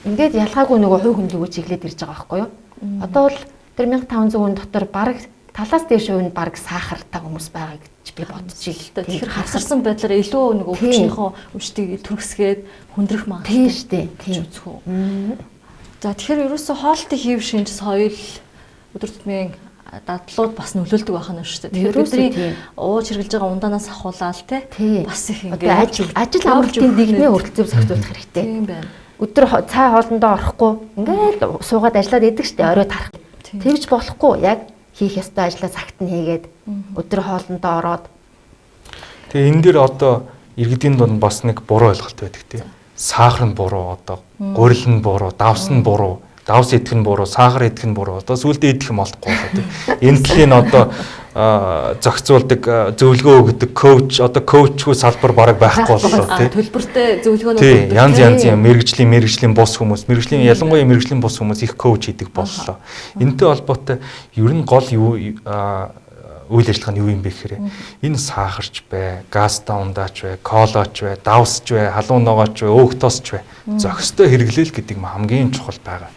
Ингээд ялгаагүй нөгөө хувь хүнлэгөө чиглээд ирж байгаа байхгүй юу? Одоо бол тэр 1500 хүн дотор бараг талаас дээш хувь нь бараг сахартай хүмүүс байгаа гэж би бодож байна. Тэгэхээр хасарсан байдлаар илүү нөгөө өвчнийхөө өвчтгийг түргсгээд хүндрэх магадлалтай. Тийм шүү дээ. Тийм үзэх үү. За тэгэхээр ерөөсөө хоолтын хэв шинж соёл өдөр тутмын дадлууд бас нөлөөлдөг байх нь шүү дээ. Тэгэхээр бидний ууж хэрглэж байгаа ундаанаас ахуулаад те бас их ингээд ажил амралтын дэглэмээ хүртэл зөв зохицуулах хэрэгтэй. Тийм байна. Өдөр цай хоолндоо орохгүй ингээд суугаад ажиллаад идэг штэ орой тарах. Тэгж болохгүй яг хийх ёстой ажлаа цагт нь хийгээд өдөр хоолндоо ороод. Тэгээ энэ дэр одоо иргэдийн дунд бас нэг буруу ойлголт байдаг тийм. Сахар нь буруу одоо гурил нь буруу, давс нь буруу. Давс идэх нь буруу, сахар идэх нь буруу. Одоо сүулдэ идэх юм олдохгүй болоо тийм. Энэ дэлхийн одоо зохицуулдаг, зөвлөгөө өгдөг коуч, одоо коучгүй салбар бараг байхгүй боллоо тийм. Төлбөртэй зөвлөгөөнүүд өгдөг. Янз мэрэгжлийн бус хүмүүс, ялангуяа мэрэгжлийн бус хүмүүс их коуч хийдэг боллоо. Энэтэй холбоотой ер нь гол юу үйл ажиллагаа нь юу юм бэ гэхээр энэ сахарч бай, газтай ундаач бай, колоч бай, давсч бай, халуун ногооч бай, өөхтосч бай. Зохистой хэрэглээл гэдэг нь хамгийн чухал байгаа.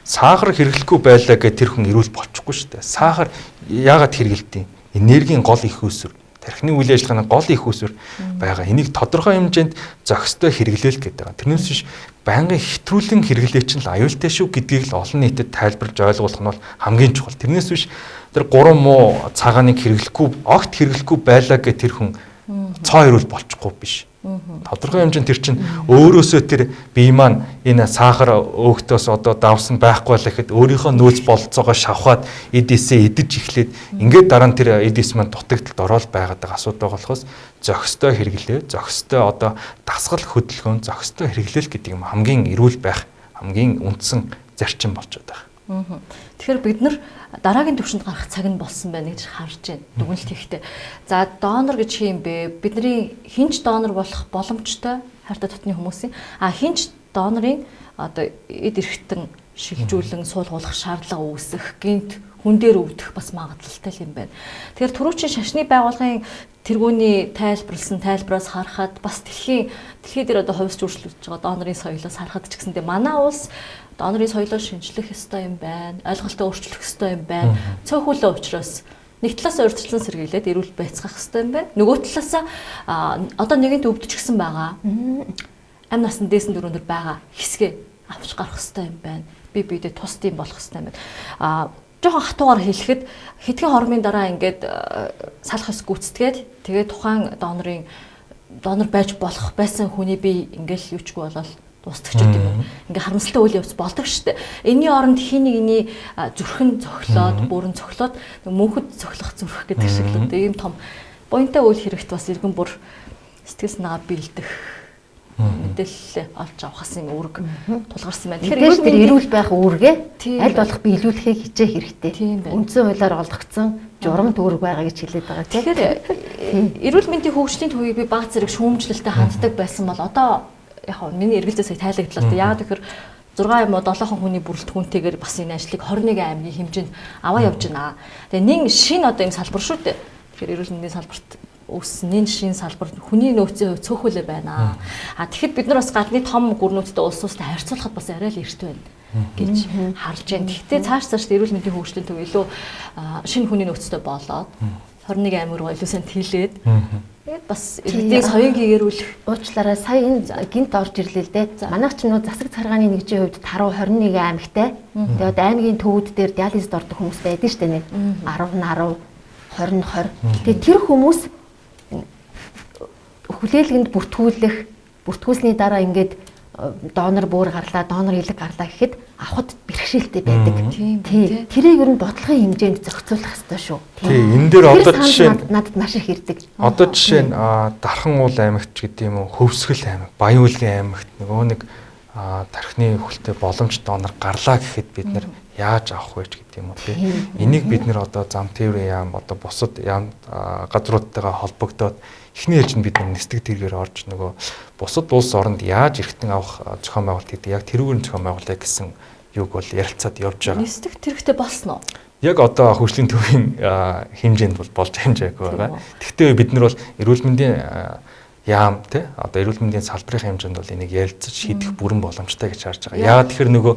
Сахар хэрэглэхгүй байлаа гэж тэр хүн эрүүл болчихгүй шүү дээ. Сахар яагаад хэрэгэлдэг? Энергийн гол их үүсвэр, тархины үйл ажиллагааны гол их үүсвэр байгаа. Энийг тодорхой хэмжээнд зохистой хэрэглээл гэдэг. Тэрнээс биш байнгын хэтрүүлэн хэрэглээ чинь л аюултай шүү гэдгийг л олон нийтэд тайлбарлаж ойлгуулах нь бол хамгийн чухал. Тэрнээс биш тэр 3 муу цагааныг хэрэглэхгүй, огт хэрэглэхгүй байлаа гэж тэр хүн цоо эрүүл болчихгүй биш. Тодорхой хэмжээнд тэр чинь өөрөөсөө тэр бие маань энэ сахар өөхтөөс одоо давс нь байхгүй байлаа гэхэд өөрийнхөө нөөц бололцоогоо шавхаад эдээсээ идэж эхлээд ингээд дараа нь тэр эдээс маань дутагдалд ороод байгаад байгаа асуудал болохоос зохистой хэрэглээ, зохистой одоо дасгал хөдөлгөөн, зохистой хэрэглээл гэдэг юм хамгийн эрүүл байх, хамгийн үндсэн зарчим болчиход байгаа. Тэгэхээр бид нар дараагийн түвшинд гарах цаг нь болсон байна гэж харж байна. Дүгнэлт хийхдээ. За донор гэж юм бэ? Бидний хинч донор болох боломжтой хайртай дотны хүмүүсийн хинч донорын одоо эд эрхтэн шилжүүлэн суулгуулах шаардлага үүсэх, гинт хүн дээр өвдөх бас магадлалтай юм байна. Тэгэхээр түрүүчийн шашны байгууллагын тэргүүний тайлбараас харахад бас дэлхий дээр одоо хувьс өөрчлөгдөж байгаа донорын соёлоос харахад ч гэсэндээ манай улс донорын соёлоо шинжлэх ёстой юм байна. Ойлголтоо өөрчлөх ёстой юм байна. Цөөхөлөө учраас нэг талаас урьдчилан сэргийлээд эрүүл байцгаах ёстой юм байна. Нөгөө талаас одоо нэгэнт өвдөжчихсэн байгаа. Амь насны дээсэн дөрөөндөр байгаа хэсгээ авч гарах ёстой юм байна. Биедээ тусдим болох ёстой юм байна. Жохон хатуугаар хэлэхэд хэдхэн хормын дараа ингээд салах ёс гүйцэтгээд тэгээд тухайн донор байж болох байсан хүний бие ингээл юучгүй болол дуустагч гэдэг юм. Ингээ харамсалтай үйл явц болдог шүү дээ. Энийн оронд хин нэгний зүрхэн цохлоод, бүрэн цохлоод мөнхөд цохлох зүрх гэдэг шиг л ийм том буянтай үйл хэрэгт бас иргэн бүр сэтгэл санаагаа бэлдэх мэдээлэл олж авахсан үүрэг тулгарсан байна. Тэгэхээр эрүүл байх үүргээ аль болох биелүүлэхийг хичээх хэрэгтэй. Үндсэн хуулиар олгогдсон журам төгрөг байгаа гэж хэлээд байгаа. Тэгэхээр эрүүл мэндийн хөгжлийн төвийг би баг зэрэг шүүмжлэлтэй ханддаг байсан бол одоо яг миний эргэлзээсээ тайлагдлаа л яагаад гэхээр 6 юм уу 7 хүний бүрэлдэхүүнтэйгээр бас энэ ажлыг 21 аймгийн хэмжээнд аваа явж байна. Тэгээ нэг шин одоо юм салбар шүү дээ. Тэгэхээр эрүүл мэндийн салбарт үүссэн шин салбар хүний нөөцийн хувь цөөхөлөө байна. Тэгэхэд бид нар бас гадны том гүрнүүдтэй улс устай харьцуулахад бас арай л эрт байна гэж харж байна. Гэхдээ цааш эрүүл мэндийн хөгжлийн төв илүү шинэ хүний нөөцтэй болоод 21 аймаг руу илүү сайн тэлээд Тэгээд бас иргэдийн соён гээрүүлэх уучлаарай сая энэ гинт орж ирлээ л дээ. Манайх ч нөө засаг царгааны нэгжийн хувьд Таруу 21 аймагтай. Тэгээд аймгийн төвүүд дээр диализд ордог хүмүүс байдаг шүү дээ. 10 20. Тэгээд тэр хүмүүс хүлээлгэнд бүртгүүлсний дараа ингээд донор буур гарлаа, донор илэг гарлаа гэхэд авахд бэрхшээлтэй байдаг. Тийм. Тэрийг ер нь бодлогын хэмжээнд зохицуулах хэрэгтэй шүү. Тийм. Энэ дээр одоо жишээ нь надад маш их ирдэг. Одоо жишээ нь Дархан уул аймагт гэдэг юм уу, Хөвсгөл аймаг, Баян-Үлгийн аймагт нөгөө нэг тархины хөлтэй боломж донор гарлаа гэхэд бид нэр яаж авах вэ гэдэг юм уу тийм. Энийг бид нэр одоо зам тээврийн яам одоо бусад яам газруудтайгаа холбогдоод эхний ээлжинд бид нисдэг тэргээр орж нөгөө бусад улс оронд яаж эргэтэн авах зохион байгуулалт гэдэг яг тэрүүгээр зохион байгуулалт гэсэн юуг бол ярилцаад явж байгаа. Нисдэг тэрэгтэй болсон уу? Яг одоо хөгжлийн төвийн хэмжээнд бол болж хэмжээгүй байгаа. Тэгвэл бид нар бол эрүүл мэндийн яам тий одоо эрүүл мэндийн салбарын хэмжээнд бол энийг ярилцаж шийдэх бүрэн боломжтой гэж харж байгаа. Яагаад тэгэхээр нөгөө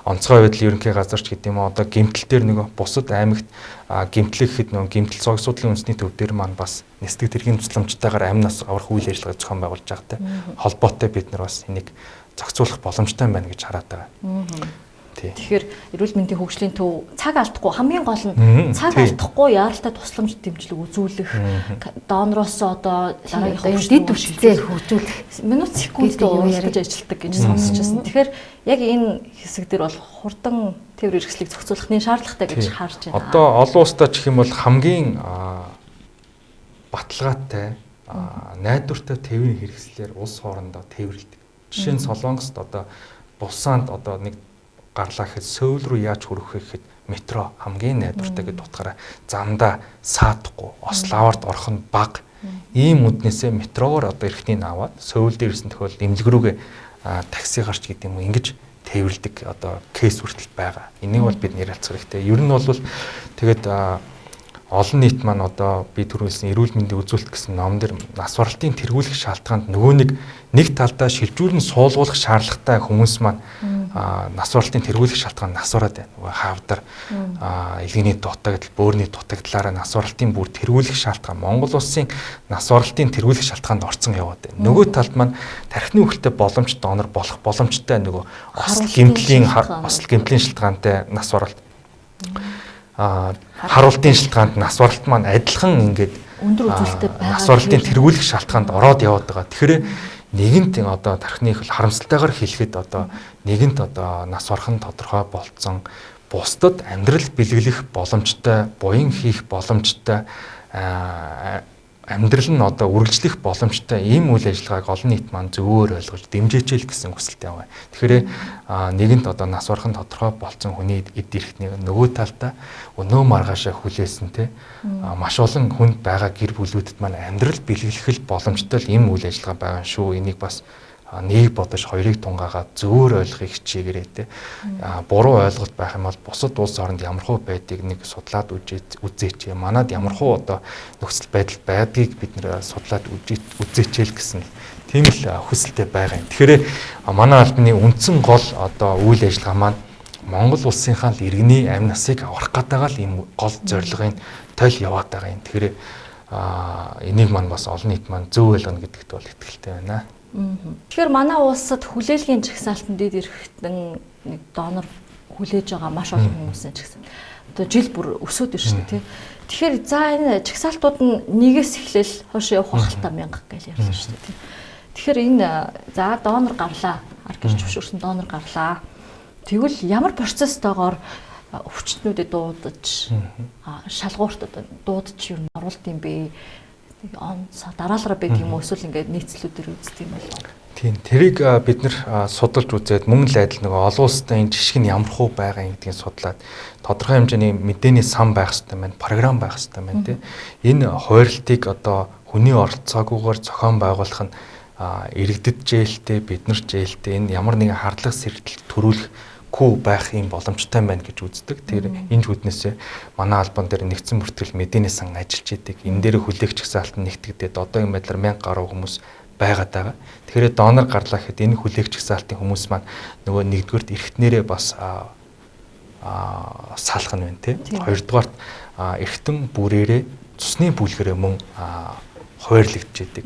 онцгой байдлын ерөнхий газарч гэдэг юм уу одоо гэмтэл дээр нөгөө бусад аймагт гэмтлэх гэхэд нөгөө гэмтэл цог судлалын үндэсний төв дээр маань бас нисдэг тэргийн тусламжтайгаар амь нас аврах үйл ажиллагаа зохион байгуулж байгаа те холбоотой бид нар бас энийг зохицуулах боломжтой байна гэж хараад байгаа. Тэгэхээр эрүүл мэндийн хөгжлийн төв цаг алдахгүй хамгийн гол нь цаг алдахгүй яаралтай тусламж дэмжлэг үзүүлэх донороос одоо дараагийн дид түвшинтэй хөгжүүлэх минут секундд уйлж ажилладаг гэж сонсч байсан. Тэгэхээр яг энэ хэсэг дээр бол хурдан тээвэр хэрэгслийг зохицуулах нь шаардлагатай гэж харж байна. Одоо олон улстай ч гэх юм бол хамгийн баталгаатай найдвартай тээврийн хэрэгслээр улс хоорондоо тээвэрлэдэг. Жишээ нь Солонгост одоо Булсаанд одоо нэг гарлаа гэхэд Сөүл рүү яаж хүрэх вэ гэхэд метро хамгийн найдвартай гэж утгаараа замдаа саадахгүй Ословарт орох нь бага. Ийм үднээсээ метроор одоо эрхтнийг аваад Сөүл дээрсэн тохиол эмнэлэг рүүгээ такси гарч гэдэг юм уу ингэж тээвэрлдэг одоо кейс хүртэл байгаа. Энийг бол бид нэрэлцэх хэрэгтэй. Ер нь бол тэгээд олон нийт маань одоо би түрүүлсэн эрүүл мэндийн үзүүлэлт гэсэн ном дээр нас баралтын тэргүүлэх шалтгаанд нөгөө нэг талдаа шилжүүлэн суулгуулах шаардлагатай хүмүүс маань нас баралтын тэргүүлэх шалтгаан нас бараад байна. Нөгөө хавдар илгэний дутагдал, бөөрийн дутагдлаараа нас баралтын бүр тэргүүлэх шалтгаан Монгол улсын нас баралтын тэргүүлэх шалтгаанд орцсон яваад байна. Нөгөө талд маань тархины хөлтэй боломж донор болох боломжтой нөгөө осол гэмтлийн шалтгаантай нас баралт харуултын шалтгаанд нас баралт маань адилхан ингээд өндөр үзүүлэлттэй байгаа. Нас баралтын тэргүүлэх шалтгаанд ороод яваад байгаа. Тэгэхээр нэгэнт одоо тархины харамсалтайгаар хэлэхэд одоо нэгэнт одоо нас барах нь тодорхой болцсон бусдад амьдрал бэлгэлэх боломжтой, буян хийх боломжтой амьдрал нь одоо үргэлжлэх боломжтой ийм үйл ажиллагааг олон нийт маань зөвөр ойлгож дэмжээч л гэсэн хүсэлтэй байна. Тэгэхээр нэгэнт одоо нас барах нь тодорхой болцсон хүний эд эрхтний нөгөө талдаа өнөө маргаашаа хүлээсэн те маш олон хүнд байгаа гэр бүлүүдэд маань амьдрал бэлгэлэх боломжтой ийм үйл ажиллагаа байгаа шүү. Энийг бас нэг бодож хоёрыг тунгаагаад зөвөр ойлгохыг хичээгээрэй те. Буруу ойлголт байх юм бол бусад улс оронд ямархуу байдгийг нэг судлаад үзээч. Манад ямархуу одоо нөхцөл байдал байдгийг бид нэр судлаад үзээч л гэсэн тийм л хүсэлтэй байгаа юм. Тэгэхээр манай албаны үндсэн гол одоо үйл ажиллагаа маань Монгол улсынхаа л иргэний амь насыг аврах гэдэг л ийм гол зорилгын тойл яваад байгаа юм. Тэгэхээр энийг маань бас олон нийт маань зөв ойлгоно гэдэгт бол итгэлтэй байна. Тэгэхээр манай улсад хүлээлгийн жагсаалтанд дид эрхтэн нэг донор хүлээж байгаа маш олон хүмүүс ч гэсэн. Одоо жил бүр өсөөд ирж байна тий. Тэгэхээр за энэ жагсаалтууд нь нэгээс эхлээл хойш явах хальтаа 1000 гэж ярьсан шүү дээ тий. Тэгэхээр энэ за донор гарлаа. Аргиж зөвшөөрсөн донор гарлаа. Тэгвэл ямар процесстойгоор өвчтнүүдэд дуудаж шалгуурт одоо дуудаж юу оруулт юм бэ? Дараалал байдаг юм уу эсвэл ингээд нийцлүүдээр үздэг юм болов. Тийм тэрийг бид нэр судалж үзээд мөн л адил нэг олон улстай энэ жишг нь ямар хуу байгаа юм гэдгийг судлаад тодорхой хэмжээний мэдээний сан байх хэрэгтэй байна, програм байх хэрэгтэй байна тийм. Энэ хуваарлтыг одоо хүний оролцоогүйгээр зохион байгуулах нь иргэдэд жээлтэй, бид нар жээлтэй энэ ямар нэгэн хардлага сэргэлт төрүүлэх байх юм боломжтой байна гэж үздэг. Тэр энэ жүднээсээ манай албан дээр нэгдсэн бүртгэл мэдээний сан ажиллаж идэг. Энэ дээр хүлээгч жагсаалт нь нэгтгэдэг. Одоогийн байдлаар 1000 гаруй хүмүүс байгаад байгаа. Тэгэхээр донор гарлаа гэхэд энэ хүлээгч жагсаалтын хүмүүс маань нөгөө нэгдүгээрт эрхтнэрээ бас салах нь байна тий. Хоёрдугаарт эрхтэн бүрээрээ цусны бүлгэрээ мөн хуваарлагдж байдаг.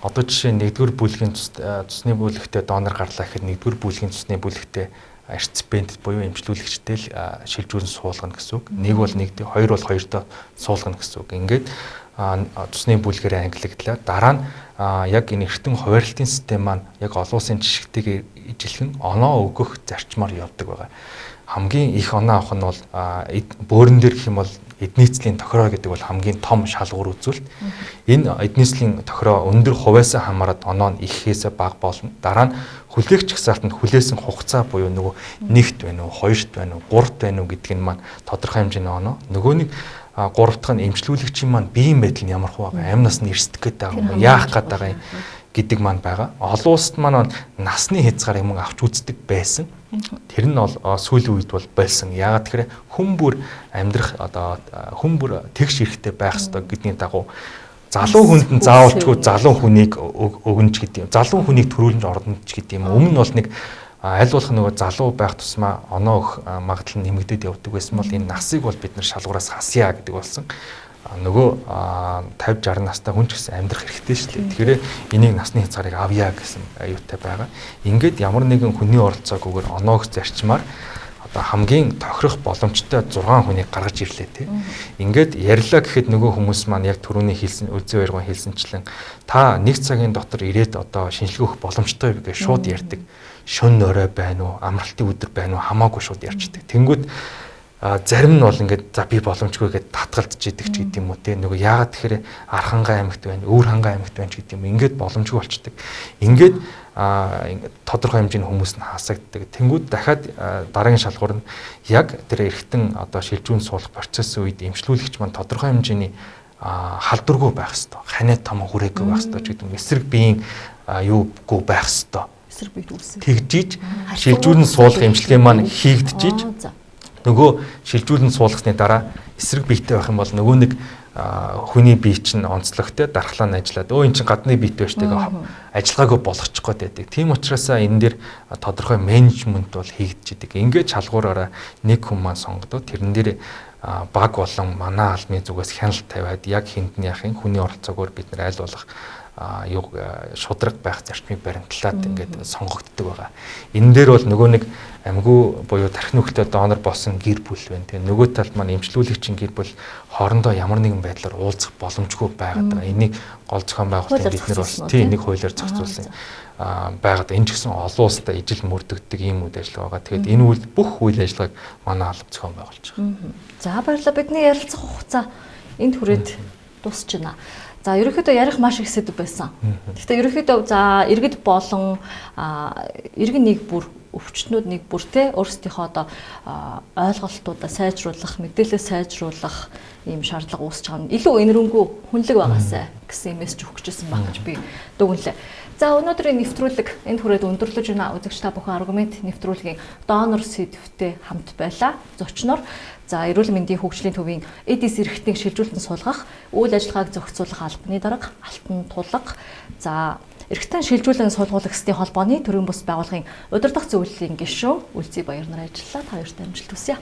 Одоо жишээ нь 1-р бүлгийн цусны бүлэгтээ донор гарлаа гэхэд 1-р бүлгийн цусны бүлэгтээ реципиент буюу эмчилүүлэгчтэй л шилжүүлэн суулгана гэсэн үг. Нэг бол нэгдээ, хоёр бол хоёрдоо суулгана гэсэн үг. Ингээд цусны бүлгээр ангилагдлаа. Дараа нь яг энэ эргэтэн хуваарлтын систем маань яг олон улсын жишгтэйгээр ижилхэн оноо өгөх зарчмаар явдаг байгаа. Хамгийн их оноо авах нь бол бөөрөн дээр гэх юм бол эдний эцлийн тохироо гэдэг бол хамгийн том шалгуур үзүүлэлт. Энэ эдний эцлийн тохироо өндөр хувьяасаа хамаарат оноо нь ихэхээс бага болно. Дараа нь хүлээгч хсаалтанд хүлээсэн хугацаа буюу нөгөө нэгт байна уу, хоёрт байна уу, гуравт байна уу гэдг нь маань тодорхой хэмжээний оноо. Нөгөө нэг гурав дахь нь эмчилүүлэгчийн маань биеийн байдал нь ямар хөө байгаа, амнаас нь эрсдэх гээд байгаа юм, яах гээд байгаа юм гэдэг маань байгаа. Олон улсад маань насны хязгаар юм авч үздэг байсан. Тэр нь бол сүүлийн үед бол болсон. Яагаад тэгэхээр хүн бүр амьдрах хүн бүр тэгш эрэхтэй байх ёстой гэдгийн дагуу залуу хүнд нь заавалчгүй залуу хүнийг өгнө ч гэдэг юм. Залуу хүнийг төрүүлж орно ч гэдэг юм. Өмнө нь бол нэг аль болох нөгөө залуу байх тусмаа оноо өгөх магадлал нь нэмэгдээд явдаг байсан бол энэ насыг бол бид нар шалгуураас хасъя гэдэг болсон. Нөгөө 50-60 настай хүн ч гэсэн амьдрах хэрэгтэй шүү дээ. Тэгэхээр энийг насны хязгаарыг авъя гэсэн аюутай байгаа. Ингээд ямар нэгэн хүний оролцоогүйгээр оноог зарчмаар одоо хамгийн тохирох боломжтой 6 хүнийг гаргаж ирлээ тий. Ингээд ярьлаа гэхэд нөгөө хүмүүс маань яг түрүүний хэлсэн Үлзий баяргын хэлсэнчлэн та нэг цагийн дотор ирээд одоо шинжилгээ өгөх боломжтой гэж шууд ярьдаг. Шөнө орой байна уу, амралтын өдөр байна уу хамаагүй шууд ярьждаг. Тэнгүүд зарим нь бол ингээд за би боломжгүй гэдээ татгалзаж идэг ч гэдэг юм уу те нөгөө яагаад тэгэхээр Архангай аймагт байна, Өвөр хангай аймагт байна ч гэдэг юм ингээд боломжгүй болчдөг. Ингээд тодорхой хэмжээний хүмүүс нь хасагддаг. Тэнгүүд дахиад дараагийн шалгуур нь яг тэр эргэтэн одоо шилжүүн суулгах процессын үед эмчилүүлэгч маань тодорхой хэмжээний халдваргүй байх ёстой. Ханиад том хүрээгүй байх ёстой ч гэдэг юм. Эсрэг биеийн юугүй байх ёстой. Эсрэг бие үүсгэж тэгжиж шилжүүлэн суулгах эмчилгээ маань хийгдчихиж нөгөө шилжүүлэн суулгасны дараа эсрэг биетэй байх юм бол нөгөө нэг хүний бие чинь онцлог те дархлаа нь ажиллаад өө эн чинь гадны биетэй байж тэгээ ажиллагаагүй болгочих гээд байдаг. Тийм учраас энэ дээр тодорхой менежмент бол хийгдчихэдэг. Ингээд шалгуураараа нэг хүн маань сонгодоо тэрэн дээр баг болон манай албаны зүгээс хяналт тавиад яг хүнд нь яахын хүний оролцоогоор бид нар аль болох шудраг байх зарчмыг баримтлаад ингээд сонгогддог байгаа. Энэ дээр бол нөгөө нэг амьгүй буюу тархины хөлтэй донор болсон гэр бүл байна. Тэгээ нөгөө талд маань эмчилүүлэгчийн гэр бүл хоорондоо ямар нэгэн байдлаар уулзах боломжгүй байгаад байгаа. Энийг гол зохион байгуулалтын бид нар бас тийм нэг хуулиар зохицуулсан байгаад энэ ч гэсэн олон улстай ижил мөрдөгдөг ийм үйл ажиллагаа байгаа. Тэгээд энэ үйл бүх үйл ажиллагааг манай алба зохион байгуулж байгаа. За баярлалаа. Бидний ярилцах хугацаа энд хүрээд дуусч байна. За ерөнхийдөө ярих маш их сэдв байсан. Гэхдээ ерөнхийдөө за иргэд болон иргэн нэг бүр өвчтнүүд нэг бүр те өөрсдийнхөө одоо ойлголтуудаа сайжруулах, мэдээлэл сайжруулах ийм шаардлага үүсэж байгаа нь илүү энэрэнгүй хүнлэг байгаасай гэсэн мессеж өгчээсэн баг гэж би дүгнэлээ. За өнөөдрийн нэвтрүүлэг энд хүрээд өндөрлөж байна. Үзэгч та бүхэн аргумент нэвтрүүлгийн донор сэдвтэй хамт байлаа. Зочноор за эрүүл мэндийн хөгжлийн төвийн эдис эрхтнийг шилжүүлэн суулгах, үйл ажиллагааг зохицуулах албаны дарга Алтан Тулга, за эрхтэн шилжүүлэн суулгуулагчдын холбооны төрийн бус байгууллагын удирдах зөвлөлийн гишүүн Үлзий Баяр нар ажиллалаа. Та хоёрт амжилт хүсье.